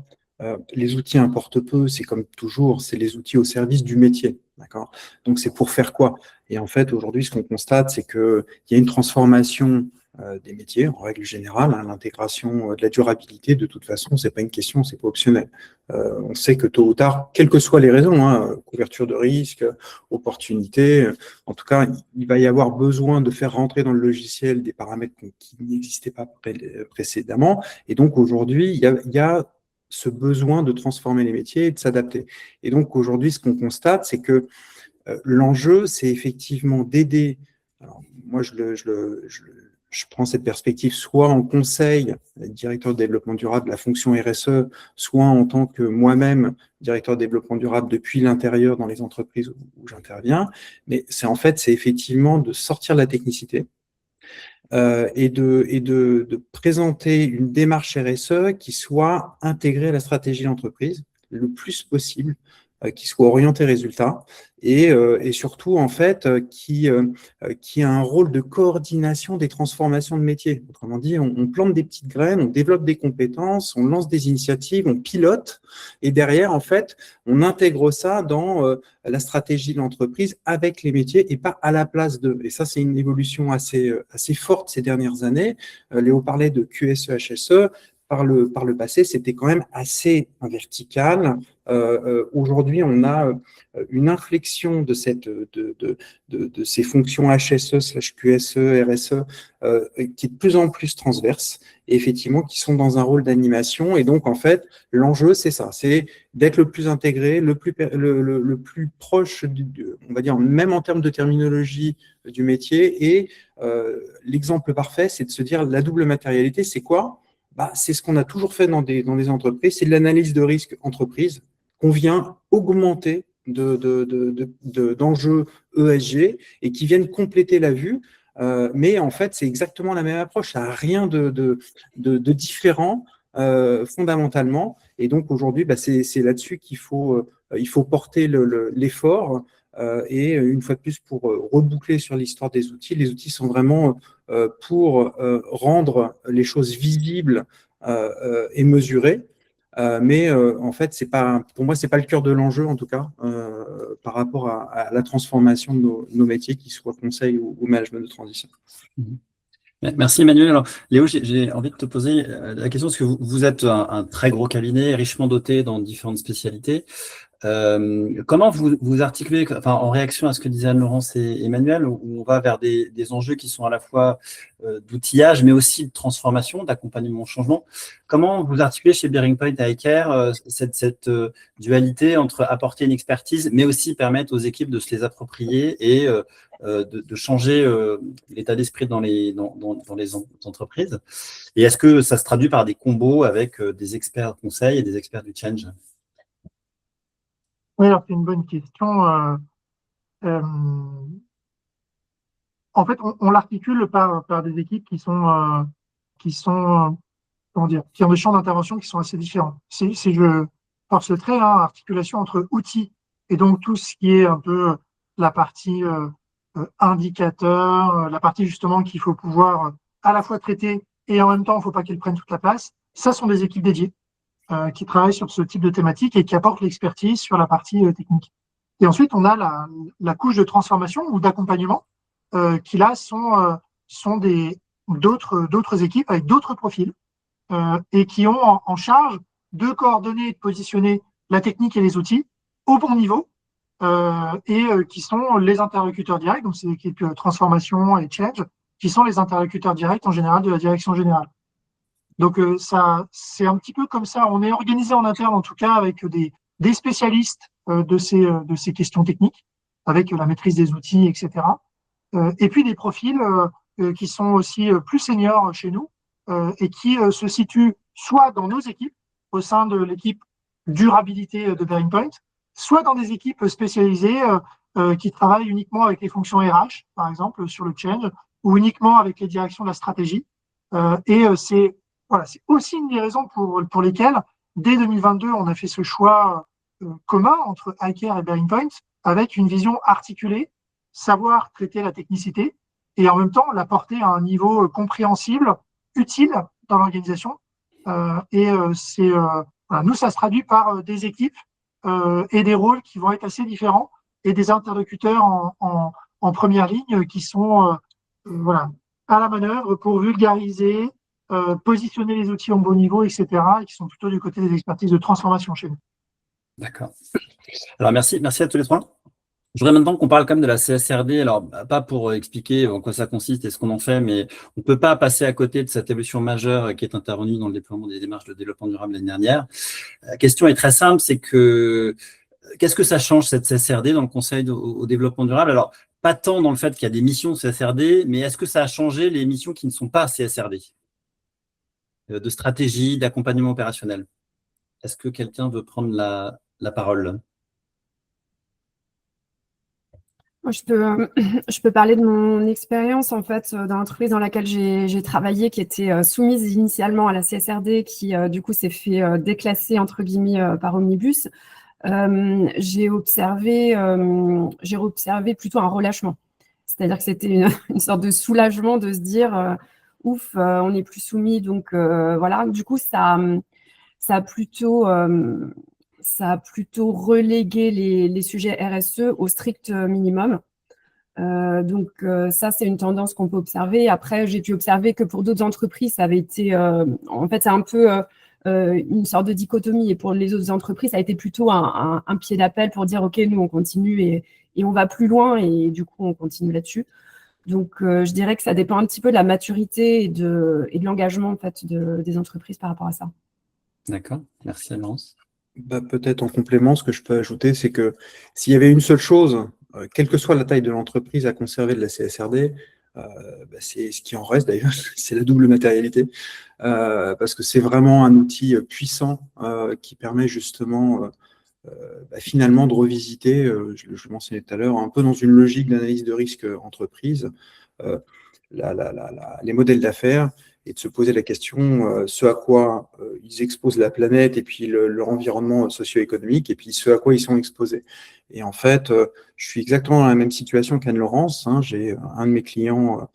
Les outils importent peu, c'est comme toujours, c'est les outils au service du métier, d'accord? Donc c'est pour faire quoi? Et en fait aujourd'hui, ce qu'on constate, c'est qu'il y a une transformation des métiers en règle générale, hein, l'intégration de la durabilité. De toute façon, c'est pas une question, c'est pas optionnel. On sait que tôt ou tard, quelles que soient les raisons, hein, couverture de risque, opportunité, en tout cas, il va y avoir besoin de faire rentrer dans le logiciel des paramètres qui n'existaient pas précédemment. Et donc aujourd'hui, il y a ce besoin de transformer les métiers et de s'adapter. Et donc aujourd'hui, ce qu'on constate, c'est que l'enjeu, c'est effectivement d'aider. Alors, moi, je prends cette perspective soit en conseil, directeur de développement durable, la fonction RSE, soit en tant que moi-même, directeur de développement durable depuis l'intérieur dans les entreprises où j'interviens. Mais c'est effectivement de sortir de la technicité et de présenter une démarche RSE qui soit intégrée à la stratégie d'entreprise le plus possible, qui soit orienté résultat et surtout en fait qui a un rôle de coordination des transformations de métier. Autrement dit, on plante des petites graines, on développe des compétences, on lance des initiatives, on pilote et derrière en fait on intègre ça dans la stratégie de l'entreprise avec les métiers et pas à la place d'eux. Et ça c'est une évolution assez forte ces dernières années. Léo parlait de QSE, HSE. Par le passé, c'était quand même assez vertical. Aujourd'hui, on a une inflexion de ces fonctions HSE/QSE, RSE qui est de plus en plus transverse et effectivement qui sont dans un rôle d'animation. Et donc, en fait, l'enjeu, c'est ça, c'est d'être le plus intégré, le plus proche, on va dire, même en termes de terminologie du métier. Et l'exemple parfait, c'est de se dire la double matérialité, c'est quoi? C'est ce qu'on a toujours fait dans des entreprises, c'est de l'analyse de risque entreprise qu'on vient augmenter d'enjeux ESG et qui viennent compléter la vue mais en fait, c'est exactement la même approche. Ça n'a rien de différent fondamentalement. Et donc, aujourd'hui, c'est là-dessus qu'il faut, il faut porter l'effort. Et une fois de plus, pour reboucler sur l'histoire des outils, les outils sont vraiment pour rendre les choses visibles et mesurées. Mais en fait, pour moi, c'est pas le cœur de l'enjeu, en tout cas, par rapport à la transformation de nos métiers, qu'ils soient conseil ou management de transition. Merci Emmanuel. Alors, Léo, j'ai envie de te poser la question, parce que vous êtes un très gros cabinet, richement doté dans différentes spécialités. Comment vous articulez, enfin, en réaction à ce que disaient Anne-Laurence et Emmanuel, où on va vers des enjeux qui sont à la fois d'outillage, mais aussi de transformation, d'accompagnement au changement. Comment vous articulez chez Bearing Point et iCare cette dualité entre apporter une expertise, mais aussi permettre aux équipes de se les approprier et de changer l'état d'esprit dans les entreprises? Et est-ce que ça se traduit par des combos avec des experts conseils et des experts du change? Oui, alors c'est une bonne question. En fait, on l'articule par des équipes qui sont comment dire, qui ont des champs d'intervention qui sont assez différents. Si je force le trait, hein, articulation entre outils et donc tout ce qui est un peu la partie indicateur, la partie justement qu'il faut pouvoir à la fois traiter et en même temps, il ne faut pas qu'elle prenne toute la place. Ça sont des équipes dédiées qui travaillent sur ce type de thématique et qui apportent l'expertise sur la partie technique. Et ensuite, on a la couche de transformation ou d'accompagnement qui là sont d'autres équipes avec d'autres profils et qui ont en charge de coordonner et de positionner la technique et les outils au bon niveau qui sont les interlocuteurs directs, donc c'est l'équipe transformation et change, qui sont les interlocuteurs directs en général de la direction générale. Donc ça, c'est un petit peu comme ça. On est organisé en interne en tout cas avec des spécialistes de ces questions techniques, avec la maîtrise des outils, etc. Et puis des profils qui sont aussi plus seniors chez nous et qui se situent soit dans nos équipes, au sein de l'équipe durabilité de Bearing Point, soit dans des équipes spécialisées qui travaillent uniquement avec les fonctions RH, par exemple, sur le change, ou uniquement avec les directions de la stratégie. C'est aussi une des raisons pour lesquelles, dès 2022, on a fait ce choix commun entre iCare et Bearing Point, avec une vision articulée, savoir traiter la technicité, et en même temps la porter à un niveau compréhensible, utile dans l'organisation. Nous, ça se traduit par des équipes et des rôles qui vont être assez différents et des interlocuteurs en première ligne qui sont à la manœuvre pour vulgariser, positionner les outils en bon niveau, etc., et qui sont plutôt du côté des expertises de transformation chez nous. D'accord. Alors, merci à tous les trois. Je voudrais maintenant qu'on parle quand même de la CSRD, alors pas pour expliquer en quoi ça consiste et ce qu'on en fait, mais on ne peut pas passer à côté de cette évolution majeure qui est intervenue dans le déploiement des démarches de développement durable l'année dernière. La question est très simple, c'est qu'est-ce que ça change cette CSRD dans le conseil au développement durable? Alors, pas tant dans le fait qu'il y a des missions CSRD, mais est-ce que ça a changé les missions qui ne sont pas CSRD, de stratégie, d'accompagnement opérationnel? Est-ce que quelqu'un veut prendre la parole? Moi, je peux parler de mon expérience en fait dans l'entreprise dans laquelle j'ai travaillé, qui était soumise initialement à la CSRD, qui du coup s'est fait déclasser entre guillemets par Omnibus. J'ai observé plutôt un relâchement. C'est-à-dire que c'était une sorte de soulagement de se dire ouf, on n'est plus soumis, donc voilà. Du coup, ça a plutôt relégué les sujets RSE au strict minimum. Donc ça, c'est une tendance qu'on peut observer. Après, j'ai pu observer que pour d'autres entreprises, ça avait été, en fait, c'est un peu une sorte de dichotomie. Et pour les autres entreprises, ça a été plutôt un pied d'appel pour dire, OK, nous, on continue et on va plus loin. Et du coup, on continue là-dessus. Donc, je dirais que ça dépend un petit peu de la maturité et de l'engagement en fait, des entreprises par rapport à ça. D'accord, merci Laurence. Peut-être en complément, ce que je peux ajouter, c'est que s'il y avait une seule chose, quelle que soit la taille de l'entreprise, à conserver de la CSRD, c'est ce qui en reste d'ailleurs, c'est la double matérialité, parce que c'est vraiment un outil puissant qui permet justement finalement de revisiter, je le mentionnais tout à l'heure, un peu dans une logique d'analyse de risque entreprise, les modèles d'affaires et de se poser la question ce à quoi ils exposent la planète et puis leur environnement socio-économique et puis ce à quoi ils sont exposés. Et en fait, je suis exactement dans la même situation qu'Anne-Laurence. J'ai un de mes clients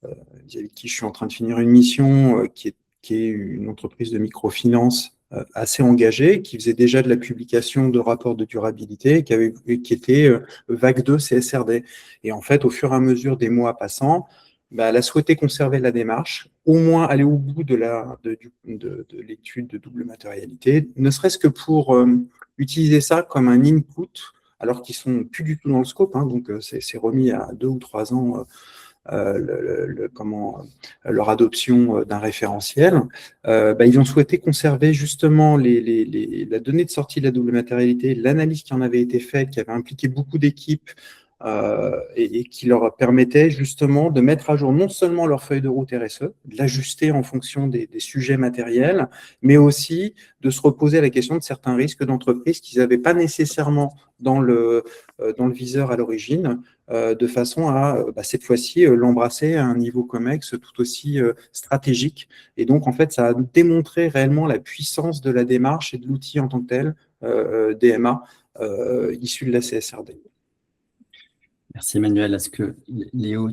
avec qui je suis en train de finir une mission qui est une entreprise de microfinance assez engagée, qui faisait déjà de la publication de rapports de durabilité, qui était vague 2 CSRD. Et en fait, au fur et à mesure des mois passant, elle a souhaité conserver la démarche, au moins aller au bout de l'étude de double matérialité, ne serait-ce que pour utiliser ça comme un input, alors qu'ils ne sont plus du tout dans le scope, donc c'est remis à 2 ou 3 ans leur adoption d'un référentiel. Ils ont souhaité conserver justement la donnée de sortie de la double matérialité, l'analyse qui en avait été faite, qui avait impliqué beaucoup d'équipes, et qui leur permettait justement de mettre à jour non seulement leur feuille de route RSE, de l'ajuster en fonction des sujets matériels, mais aussi de se reposer la question de certains risques d'entreprise qu'ils n'avaient pas nécessairement dans le viseur à l'origine, de façon à, cette fois-ci, l'embrasser à un niveau COMEX tout aussi stratégique. Et donc, en fait, ça a démontré réellement la puissance de la démarche et de l'outil en tant que tel, DMA, issu de la CSRD. Merci Emmanuel. Est-ce que Léo,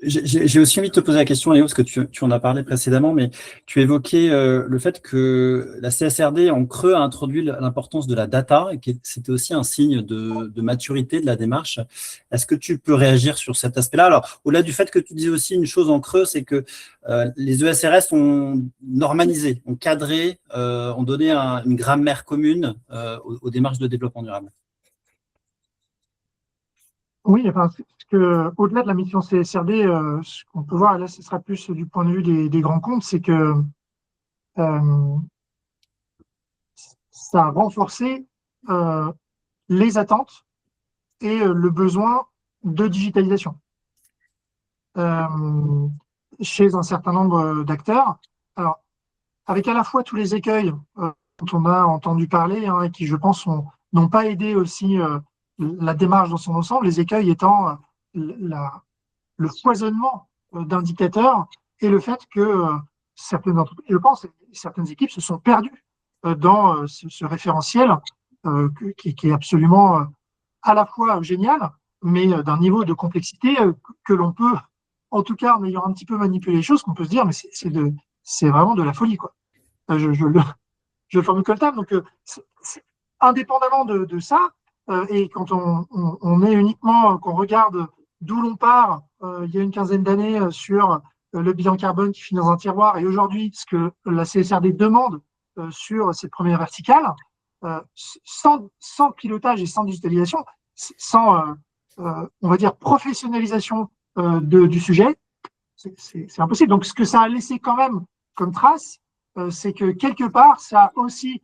j'ai aussi envie de te poser la question, Léo, parce que tu en as parlé précédemment, mais tu évoquais le fait que la CSRD en creux a introduit l'importance de la data et que c'était aussi un signe de maturité de la démarche. Est-ce que tu peux réagir sur cet aspect-là? Alors, au-delà du fait que tu disais aussi une chose en creux, c'est que les ESRS ont normalisé, ont cadré, ont donné une grammaire commune aux démarches de développement durable. Oui, enfin, au-delà de la mission CSRD, ce qu'on peut voir, et là, ce sera plus du point de vue des grands comptes, c'est que ça a renforcé les attentes et le besoin de digitalisation chez un certain nombre d'acteurs. Alors, avec à la fois tous les écueils dont on a entendu parler et qui, je pense, n'ont pas aidé aussi la démarche dans son ensemble, les écueils étant le foisonnement d'indicateurs et le fait que certaines entreprises, je pense, certaines équipes se sont perdues dans ce référentiel qui est absolument à la fois génial, mais d'un niveau de complexité que l'on peut, en tout cas en ayant un petit peu manipulé les choses, qu'on peut se dire, mais c'est vraiment de la folie, quoi. Je le formule comme ça. Donc, indépendamment de ça, et quand on est uniquement, qu'on regarde d'où l'on part il y a une quinzaine d'années sur le bilan carbone qui finit dans un tiroir, et aujourd'hui, ce que la CSRD demande sur cette première verticale, sans pilotage et sans digitalisation, sans, on va dire, professionnalisation du sujet, c'est impossible. Donc, ce que ça a laissé quand même comme trace, c'est que quelque part, ça a aussi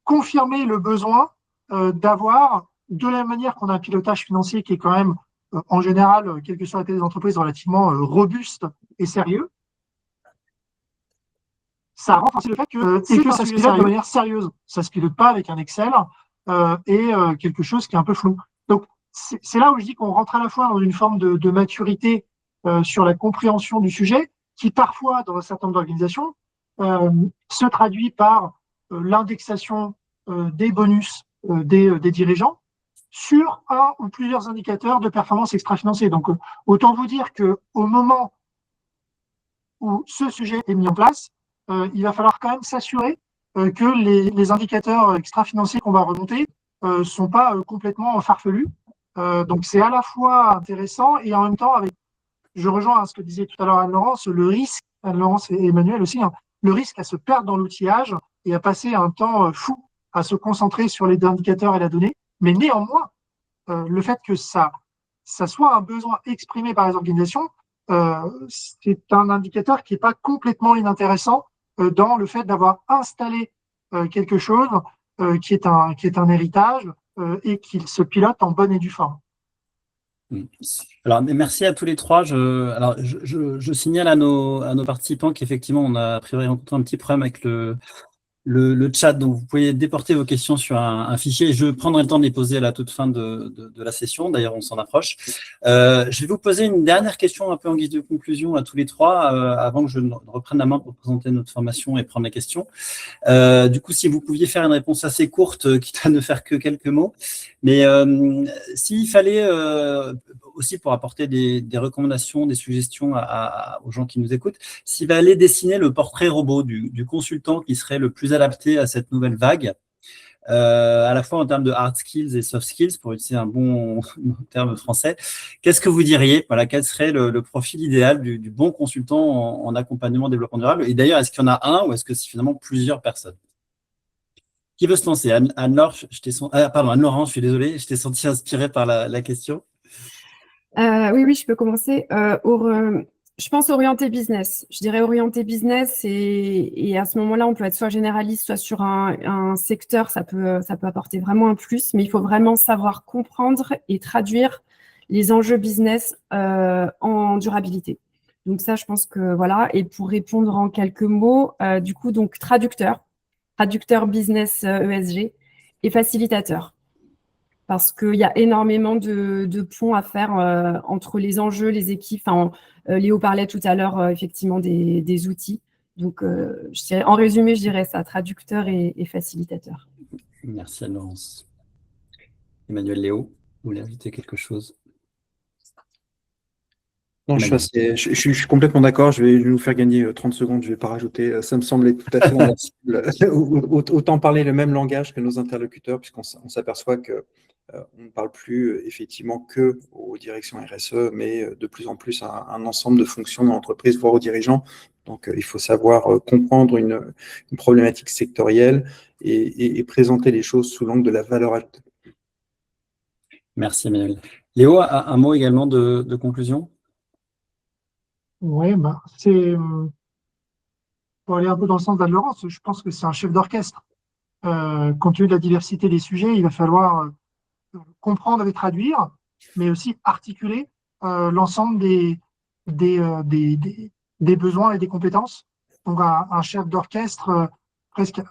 confirmé le besoin d'avoir, de la manière qu'on a un pilotage financier qui est quand même, en général, quelle que soit la taille des entreprises, relativement robuste et sérieux, ça a renforcé le fait que ça se pilote de manière sérieuse. Ça ne se pilote pas avec un Excel et quelque chose qui est un peu flou. Donc, c'est là où je dis qu'on rentre à la fois dans une forme de maturité sur la compréhension du sujet, qui parfois, dans un certain nombre d'organisations, se traduit par l'indexation des bonus des dirigeants sur un ou plusieurs indicateurs de performance extra-financiers. Donc, autant vous dire qu'au moment où ce sujet est mis en place, il va falloir quand même s'assurer que les indicateurs extra-financiers qu'on va remonter ne sont pas complètement farfelus. Donc, c'est à la fois intéressant et en même temps, je rejoins ce que disait tout à l'heure Anne-Laurence, le risque, Anne-Laurence et Emmanuel aussi, le risque à se perdre dans l'outillage et à passer un temps fou à se concentrer sur les indicateurs et la donnée. Mais néanmoins, le fait que ça soit un besoin exprimé par les organisations, c'est un indicateur qui n'est pas complètement inintéressant dans le fait d'avoir installé quelque chose qui est un héritage et qu'il se pilote en bonne et due forme. Alors, merci à tous les trois. Je signale à nos participants qu'effectivement, on a a priori rencontré un petit problème avec le chat, donc vous pouvez déporter vos questions sur un fichier. Je prendrai le temps de les poser à la toute fin de la session. D'ailleurs, on s'en approche. Je vais vous poser une dernière question un peu en guise de conclusion à tous les trois, avant que je ne reprenne la main pour présenter notre formation et prendre les questions. Du coup, si vous pouviez faire une réponse assez courte, quitte à ne faire que quelques mots. Mais s'il fallait, aussi pour apporter des recommandations, des suggestions aux gens qui nous écoutent, s'il fallait dessiner le portrait robot du consultant qui serait le plus adapté à cette nouvelle vague, à la fois en termes de hard skills et soft skills, pour utiliser un bon terme français, qu'est-ce que vous diriez? Voilà, quel serait le profil idéal du bon consultant en accompagnement développement durable? Et d'ailleurs, est-ce qu'il y en a un ou est-ce que c'est finalement plusieurs personnes? Qui veut se lancer? Anne-Laure, Anne-Laurent, je suis désolé, je t'ai senti inspirée par la question. Oui, je peux commencer. Je pense orienté business. Je dirais orienté business et à ce moment-là, on peut être soit généraliste, soit sur un secteur. Ça peut apporter vraiment un plus, mais il faut vraiment savoir comprendre et traduire les enjeux business en durabilité. Donc ça, je pense que voilà. Et pour répondre en quelques mots, du coup, donc traducteur business ESG et facilitateur. Parce qu'il y a énormément de ponts à faire entre les enjeux, les équipes. Léo parlait tout à l'heure effectivement des outils. Donc, en résumé, je dirais ça, traducteur et facilitateur. Merci Anne-Laurence. Emmanuel, Léo, vous voulez ajouter quelque chose? Non, je suis complètement d'accord. Je vais nous faire gagner 30 secondes. Je ne vais pas rajouter. Ça me semblait tout à fait impossible. Autant parler le même langage que nos interlocuteurs, puisqu'on s'aperçoit que on ne parle plus effectivement que aux directions RSE, mais de plus en plus à un ensemble de fonctions dans l'entreprise, voire aux dirigeants. Donc, il faut savoir comprendre une problématique sectorielle et présenter les choses sous l'angle de la valeur ajoutée. Merci Emmanuel. Léo, un mot également de conclusion? Oui, c'est pour aller un peu dans le sens d'Anne-Laurence, je pense que c'est un chef d'orchestre. Compte tenu de la diversité des sujets, il va falloir comprendre et traduire, mais aussi articuler l'ensemble des besoins et des compétences. Donc un chef d'orchestre, presque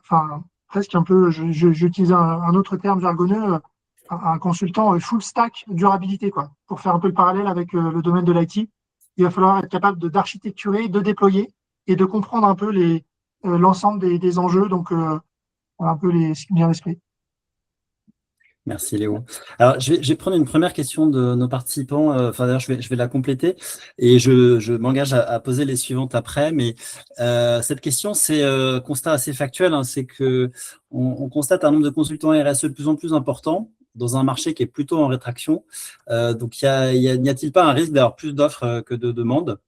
un peu, j'utilise un autre terme jargonneux, un consultant full stack durabilité, quoi, pour faire un peu le parallèle avec le domaine de l'IT. Il va falloir être capable d'architecturer, de déployer et de comprendre un peu l'ensemble des enjeux, donc un peu ce qui me vient à l'esprit. Merci Léo. Alors, je vais prendre une première question de nos participants. D'ailleurs, je vais la compléter et je m'engage à poser les suivantes après. Mais cette question, c'est constat assez factuel. Hein, c'est que on constate un nombre de consultants RSE de plus en plus important dans un marché qui est plutôt en rétraction. Donc, n'y a-t-il pas un risque d'avoir plus d'offres que de demandes?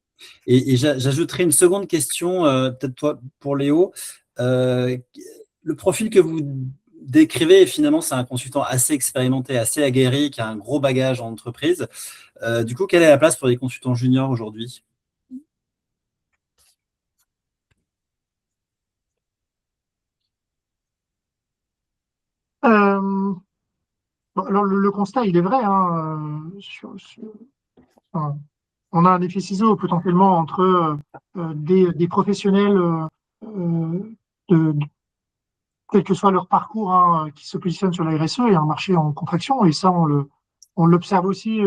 Et j'ajouterai une seconde question, peut-être toi pour Léo. Le profil que vous décrivez, finalement, c'est un consultant assez expérimenté, assez aguerri, qui a un gros bagage en entreprise. Du coup, quelle est la place pour les consultants juniors aujourd'hui? Alors le constat, il est vrai. Hein, on a un effet ciseau potentiellement entre des professionnels quel que soit leur parcours, hein, qui se positionnent sur la RSE et un marché en contraction. Et ça, on l'observe aussi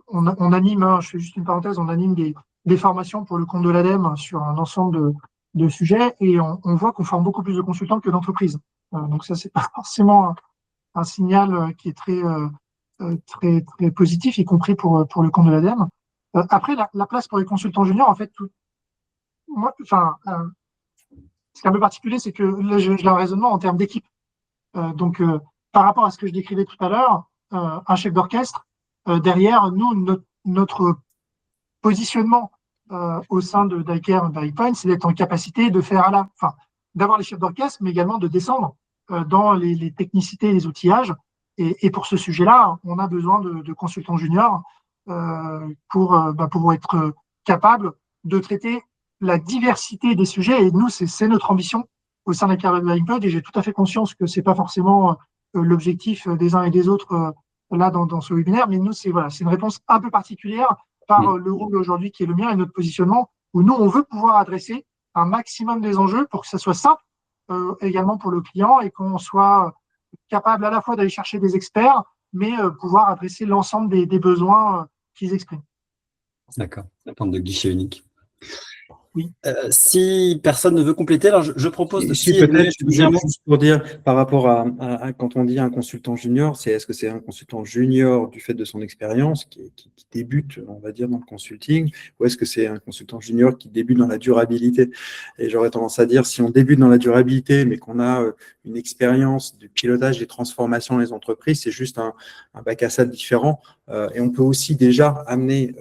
on anime, hein, je fais juste une parenthèse, on anime des formations pour le compte de l'ADEME sur un ensemble de sujets et on voit qu'on forme beaucoup plus de consultants que d'entreprises. Donc ça, c'est pas forcément un signal qui est très positif, y compris pour le compte de l'ADEME. Après, la place pour les consultants juniors, en fait, ce qui est un peu particulier, c'est que là, j'ai un raisonnement en termes d'équipe. Donc, par rapport à ce que je décrivais tout à l'heure, un chef d'orchestre, derrière, nous, notre positionnement au sein de d'iCare et d'iPoint, c'est d'être en capacité de faire d'avoir les chefs d'orchestre, mais également de descendre dans les technicités et les outillages. Et pour ce sujet-là, on a besoin de consultants juniors pour être capable de traiter la diversité des sujets. Et nous, c'est notre ambition au sein d'iCare et d'iPoint. Et j'ai tout à fait conscience que c'est pas forcément l'objectif des uns et des autres là dans ce webinaire. Mais nous, c'est une réponse un peu particulière par le rôle aujourd'hui qui est le mien et notre positionnement, où nous, on veut pouvoir adresser un maximum des enjeux pour que ça soit simple également pour le client et qu'on soit capable à la fois d'aller chercher des experts, mais pouvoir adresser l'ensemble des besoins qu'ils expriment. D'accord, la forme de guichet unique. Oui. Si personne ne veut compléter, alors je propose de… Si, peut-être, juste pour dire, par rapport à quand on dit un consultant junior, est-ce que c'est un consultant junior du fait de son expérience qui débute, on va dire, dans le consulting, ou est-ce que c'est un consultant junior qui débute dans la durabilité? Et j'aurais tendance à dire, si on débute dans la durabilité, mais qu'on a une expérience du pilotage des transformations dans les entreprises, c'est juste un bac à sable différent. Et on peut aussi déjà amener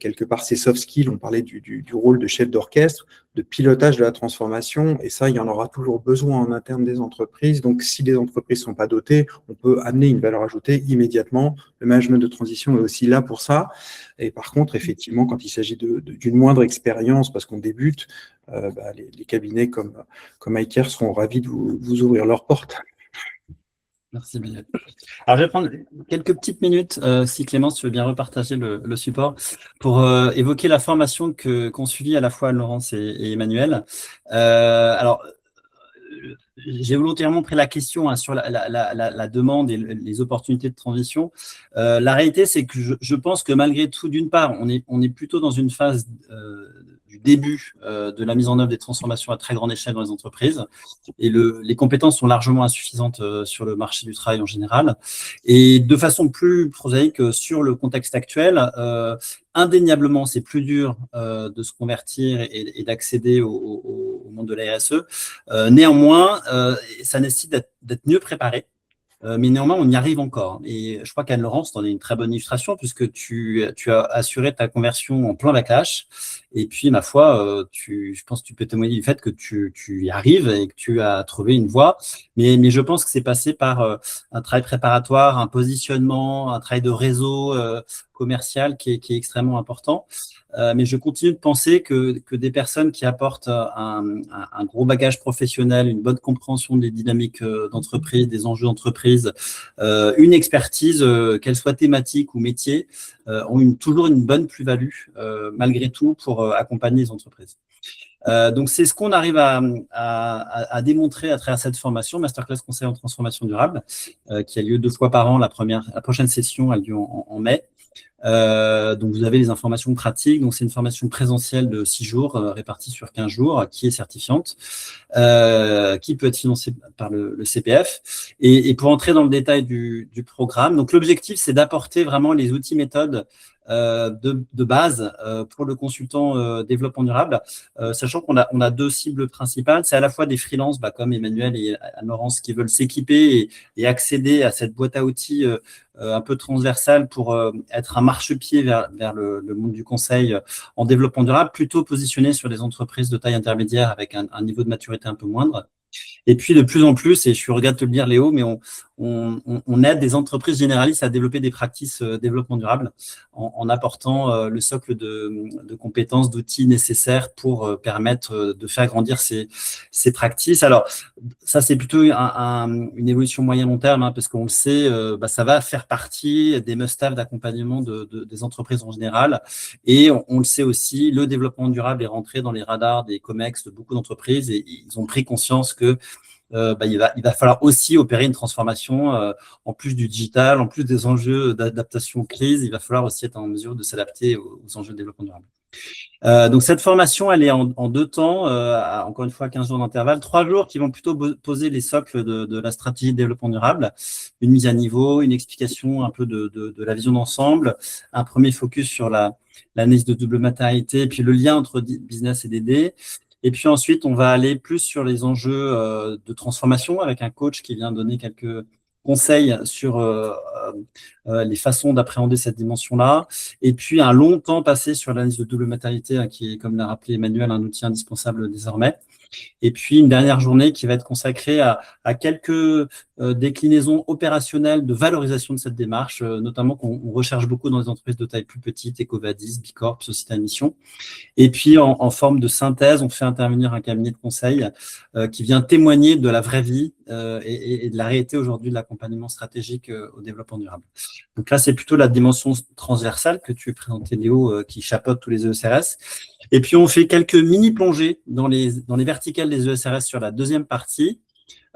quelque part ces soft skills, on parlait du rôle de chef d'orchestre, de pilotage de la transformation, et ça, il y en aura toujours besoin en interne des entreprises. Donc, si les entreprises ne sont pas dotées, on peut amener une valeur ajoutée immédiatement. Le management de transition est aussi là pour ça. Et par contre, effectivement, quand il s'agit d'une moindre expérience, parce qu'on débute, les cabinets comme iCare seront ravis de vous ouvrir leurs portes. Merci, Manuel. Alors, je vais prendre quelques petites minutes, si Clémence, tu veux bien repartager le support, pour évoquer la formation qu'ont suivi à la fois Laurence et Emmanuel. Alors, j'ai volontairement pris la question sur la demande et les opportunités de transition. La réalité, c'est que je pense que malgré tout, d'une part, on est plutôt dans une phase du début de la mise en œuvre des transformations à très grande échelle dans les entreprises, et les compétences sont largement insuffisantes sur le marché du travail en général. Et de façon plus prosaïque, sur le contexte actuel, indéniablement, c'est plus dur de se convertir et d'accéder au monde de la RSE. Néanmoins, ça nécessite d'être mieux préparé. Mais néanmoins, on y arrive encore. Et je crois qu'Anne-Laurence, tu en es une très bonne illustration, puisque tu as assuré ta conversion en plan backlash. Et puis, ma foi, je pense que tu peux témoigner du fait que tu y arrives et que tu as trouvé une voie. Mais je pense que c'est passé par un travail préparatoire, un positionnement, un travail de réseau commercial qui est extrêmement important. Mais je continue de penser que des personnes qui apportent un gros bagage professionnel, une bonne compréhension des dynamiques d'entreprise, des enjeux d'entreprise, une expertise, qu'elle soit thématique ou métier, ont toujours une bonne plus-value, malgré tout, pour accompagner les entreprises. Donc, c'est ce qu'on arrive à démontrer à travers cette formation, Masterclass Conseil en transformation durable, qui a lieu 2 fois par an. La prochaine session a lieu en mai. Donc, vous avez les informations pratiques. Donc, c'est une formation présentielle de 6 jours, répartie sur 15 jours, qui est certifiante, qui peut être financée par le CPF. Et pour entrer dans le détail du programme, donc l'objectif, c'est d'apporter vraiment les outils méthodes de base pour le consultant développement durable, sachant qu'on a 2 cibles principales. C'est à la fois des freelances, comme Emmanuel et Anne-Laurence, qui veulent s'équiper et accéder à cette boîte à outils un peu transversale pour être un marchepied vers le monde du conseil en développement durable, plutôt positionné sur des entreprises de taille intermédiaire avec un niveau de maturité un peu moindre. Et puis, de plus en plus, et je regarde te le dire, Léo, mais on aide des entreprises généralistes à développer des pratiques développement durable en apportant le socle de compétences, d'outils nécessaires pour permettre de faire grandir ces pratiques. Alors, ça, c'est plutôt une évolution moyen-long terme, parce qu'on le sait, ça va faire partie des must-have d'accompagnement des entreprises en général. Et on le sait aussi, le développement durable est rentré dans les radars des COMEX de beaucoup d'entreprises et ils ont pris conscience que il va falloir aussi opérer une transformation en plus du digital, en plus des enjeux d'adaptation aux crises. Il va falloir aussi être en mesure de s'adapter aux enjeux de développement durable. Donc, cette formation, elle est en 2 temps, encore une fois, 15 jours d'intervalle, 3 jours qui vont plutôt poser les socles de la stratégie de développement durable, une mise à niveau, une explication un peu de la vision d'ensemble, un premier focus sur l'analyse de double matérialité, puis le lien entre business et DD. Et puis ensuite, on va aller plus sur les enjeux de transformation avec un coach qui vient donner quelques conseils sur les façons d'appréhender cette dimension-là. Et puis, un long temps passé sur l'analyse de double matérialité, qui est, comme l'a rappelé Emmanuel, un outil indispensable désormais. Et puis, une dernière journée qui va être consacrée à quelques déclinaisons opérationnelles de valorisation de cette démarche, notamment qu'on recherche beaucoup dans les entreprises de taille plus petite, EcoVadis, Bicorp, Société à mission. Et puis, en forme de synthèse, on fait intervenir un cabinet de conseil qui vient témoigner de la vraie vie et de la réalité aujourd'hui de l'accompagnement stratégique au développement durable. Donc là, c'est plutôt la dimension transversale que tu as présentée, Léo, qui chapeaute tous les ESRS. Et puis, on fait quelques mini-plongées dans les verticales des ESRS sur la deuxième partie.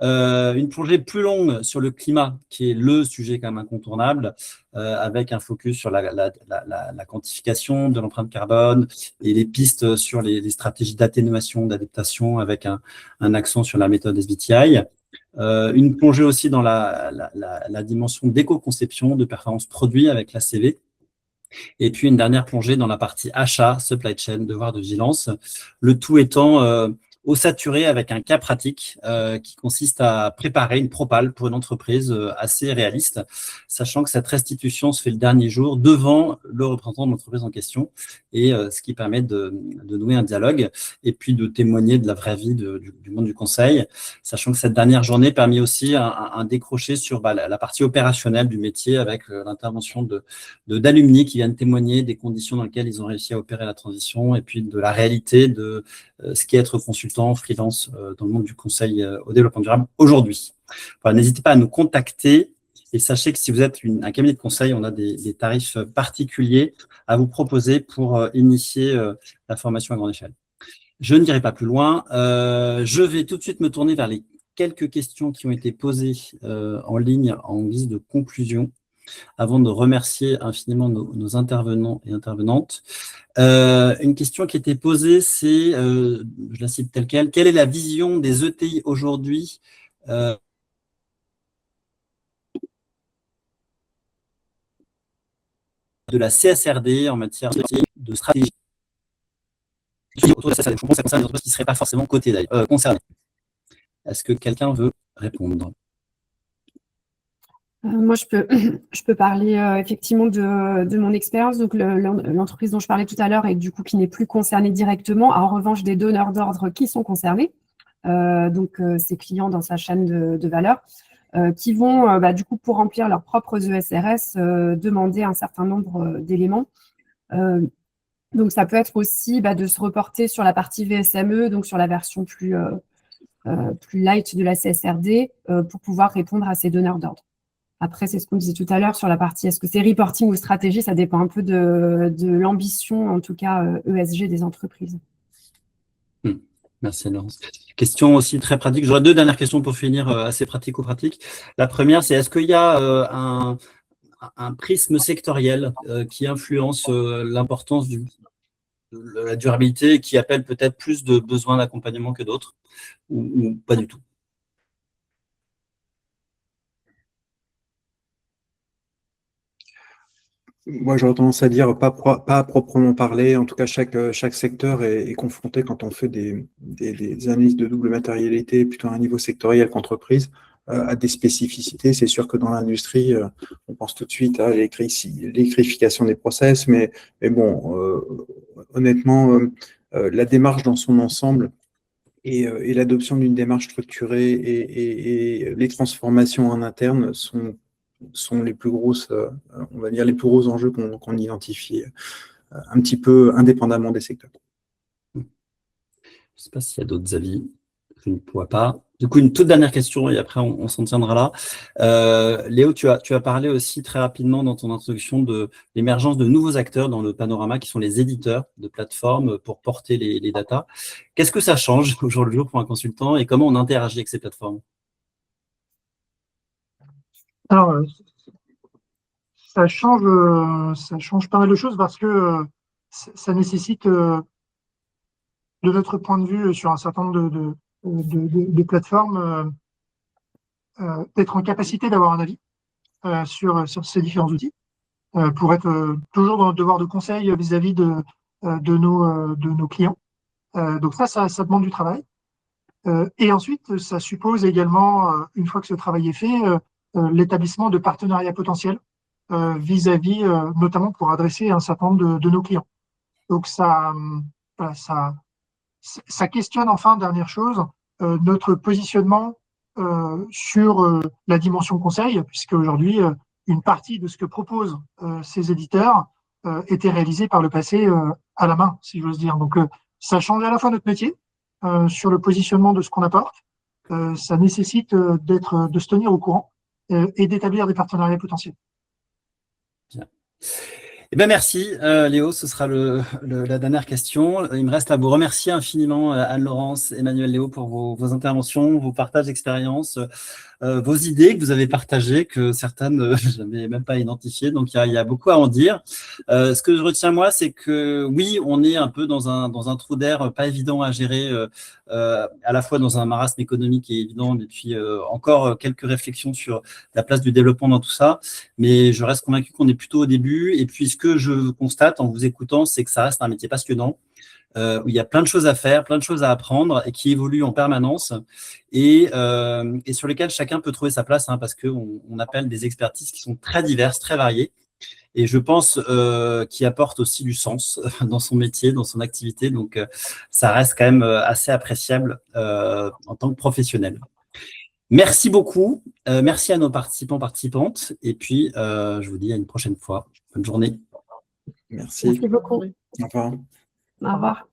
Une plongée plus longue sur le climat, qui est le sujet quand même incontournable, avec un focus sur la quantification de l'empreinte carbone et les pistes sur les stratégies d'atténuation, d'adaptation, avec un accent sur la méthode SBTI. Une plongée aussi dans la dimension d'éco-conception, de performance produit avec l'ACV. Et puis une dernière plongée dans la partie achat, supply chain, devoir de vigilance. Le tout étant au saturé avec un cas pratique qui consiste à préparer une propale pour une entreprise assez réaliste, sachant que cette restitution se fait le dernier jour devant le représentant de l'entreprise en question, et ce qui permet de nouer un dialogue et puis de témoigner de la vraie vie du monde du conseil, sachant que cette dernière journée permet aussi un décroché sur la partie opérationnelle du métier avec l'intervention d'alumni qui viennent témoigner des conditions dans lesquelles ils ont réussi à opérer la transition et puis de la réalité de ce qu'est être consultant, freelance dans le monde du conseil au développement durable aujourd'hui. Voilà, n'hésitez pas à nous contacter et sachez que si vous êtes un cabinet de conseil, on a des tarifs particuliers à vous proposer pour initier la formation à grande échelle. Je ne dirai pas plus loin. Je vais tout de suite me tourner vers les quelques questions qui ont été posées en ligne en guise de conclusion, avant de remercier infiniment nos intervenants et intervenantes. Une question qui était posée, c'est, je la cite telle quelle est la vision des ETI aujourd'hui de la CSRD en matière de stratégie autour de ça concerne les entreprises qui ne seraient pas forcément concernées. Est-ce que quelqu'un veut répondre ? Moi, je peux parler effectivement de mon expérience. Donc, l'entreprise dont je parlais tout à l'heure et du coup qui n'est plus concernée directement, a en revanche des donneurs d'ordre qui sont concernés. Donc, ses clients dans sa chaîne de valeur, qui vont du coup pour remplir leurs propres ESRS demander un certain nombre d'éléments. Donc, ça peut être aussi de se reporter sur la partie VSME, donc sur la version plus light de la CSRD, pour pouvoir répondre à ces donneurs d'ordre. Après, c'est ce qu'on disait tout à l'heure sur la partie, est-ce que c'est reporting ou stratégie, ça dépend un peu de l'ambition, en tout cas ESG des entreprises. Merci Laurence. Question aussi très pratique. J'aurais deux dernières questions pour finir, assez pratico-pratiques. La première, c'est est-ce qu'il y a un prisme sectoriel qui influence l'importance de la durabilité et qui appelle peut-être plus de besoins d'accompagnement que d'autres ou pas du tout? Moi, j'aurais tendance à dire pas à proprement parler. En tout cas, chaque secteur est confronté, quand on fait des analyses de double matérialité, plutôt à un niveau sectoriel qu'entreprise, à des spécificités. C'est sûr que dans l'industrie, on pense tout de suite à l'électrification des process, mais bon, honnêtement, la démarche dans son ensemble et l'adoption d'une démarche structurée et les transformations en interne sont les plus grosses, on va dire, les plus gros enjeux qu'on identifie un petit peu indépendamment des secteurs. Je ne sais pas s'il y a d'autres avis. Je ne vois pas. Du coup, une toute dernière question et après, on s'en tiendra là. Léo, tu as parlé aussi très rapidement dans ton introduction de l'émergence de nouveaux acteurs dans le panorama qui sont les éditeurs de plateformes pour porter les datas. Qu'est-ce que ça change au jour le jour pour un consultant et comment on interagit avec ces plateformes? Alors, ça change pas mal de choses parce que ça nécessite, de notre point de vue, sur un certain nombre de plateformes, d'être en capacité d'avoir un avis sur ces différents outils pour être toujours dans le devoir de conseil vis-à-vis de nos clients. Donc ça demande du travail. Et ensuite, ça suppose également, une fois que ce travail est fait, l'établissement de partenariats potentiels vis-à-vis, notamment pour adresser un certain nombre de nos clients. Donc ça ça questionne enfin, dernière chose, notre positionnement sur la dimension conseil, puisque aujourd'hui, une partie de ce que proposent ces éditeurs était réalisée par le passé à la main, si j'ose dire. Donc, ça change à la fois notre métier sur le positionnement de ce qu'on apporte. Ça nécessite de se tenir au courant et d'établir des partenariats potentiels. Bien. Eh bien, merci, Léo. Ce sera la dernière question. Il me reste à vous remercier infiniment, Anne-Laurence, Emmanuel, Léo, pour vos interventions, vos partages d'expérience, vos idées que vous avez partagées, que certaines je n'avais même pas identifiées. Donc, il y a beaucoup à en dire. Ce que je retiens, moi, c'est que oui, on est un peu dans un trou d'air pas évident à gérer, à la fois dans un marasme économique qui est évident, et puis encore quelques réflexions sur la place du développement dans tout ça. Mais je reste convaincu qu'on est plutôt au début. Et puis, ce que je constate en vous écoutant, c'est que ça reste un métier passionnant, où il y a plein de choses à faire, plein de choses à apprendre et qui évoluent en permanence et sur lesquelles chacun peut trouver sa place, hein, parce qu'on appelle des expertises qui sont très diverses, très variées. Et je pense qu'il apporte aussi du sens dans son métier, dans son activité. Donc, ça reste quand même assez appréciable en tant que professionnel. Merci beaucoup. Merci à nos participants, participantes. Et puis, je vous dis à une prochaine fois. Bonne journée. Merci. Merci beaucoup. Au revoir. Au revoir.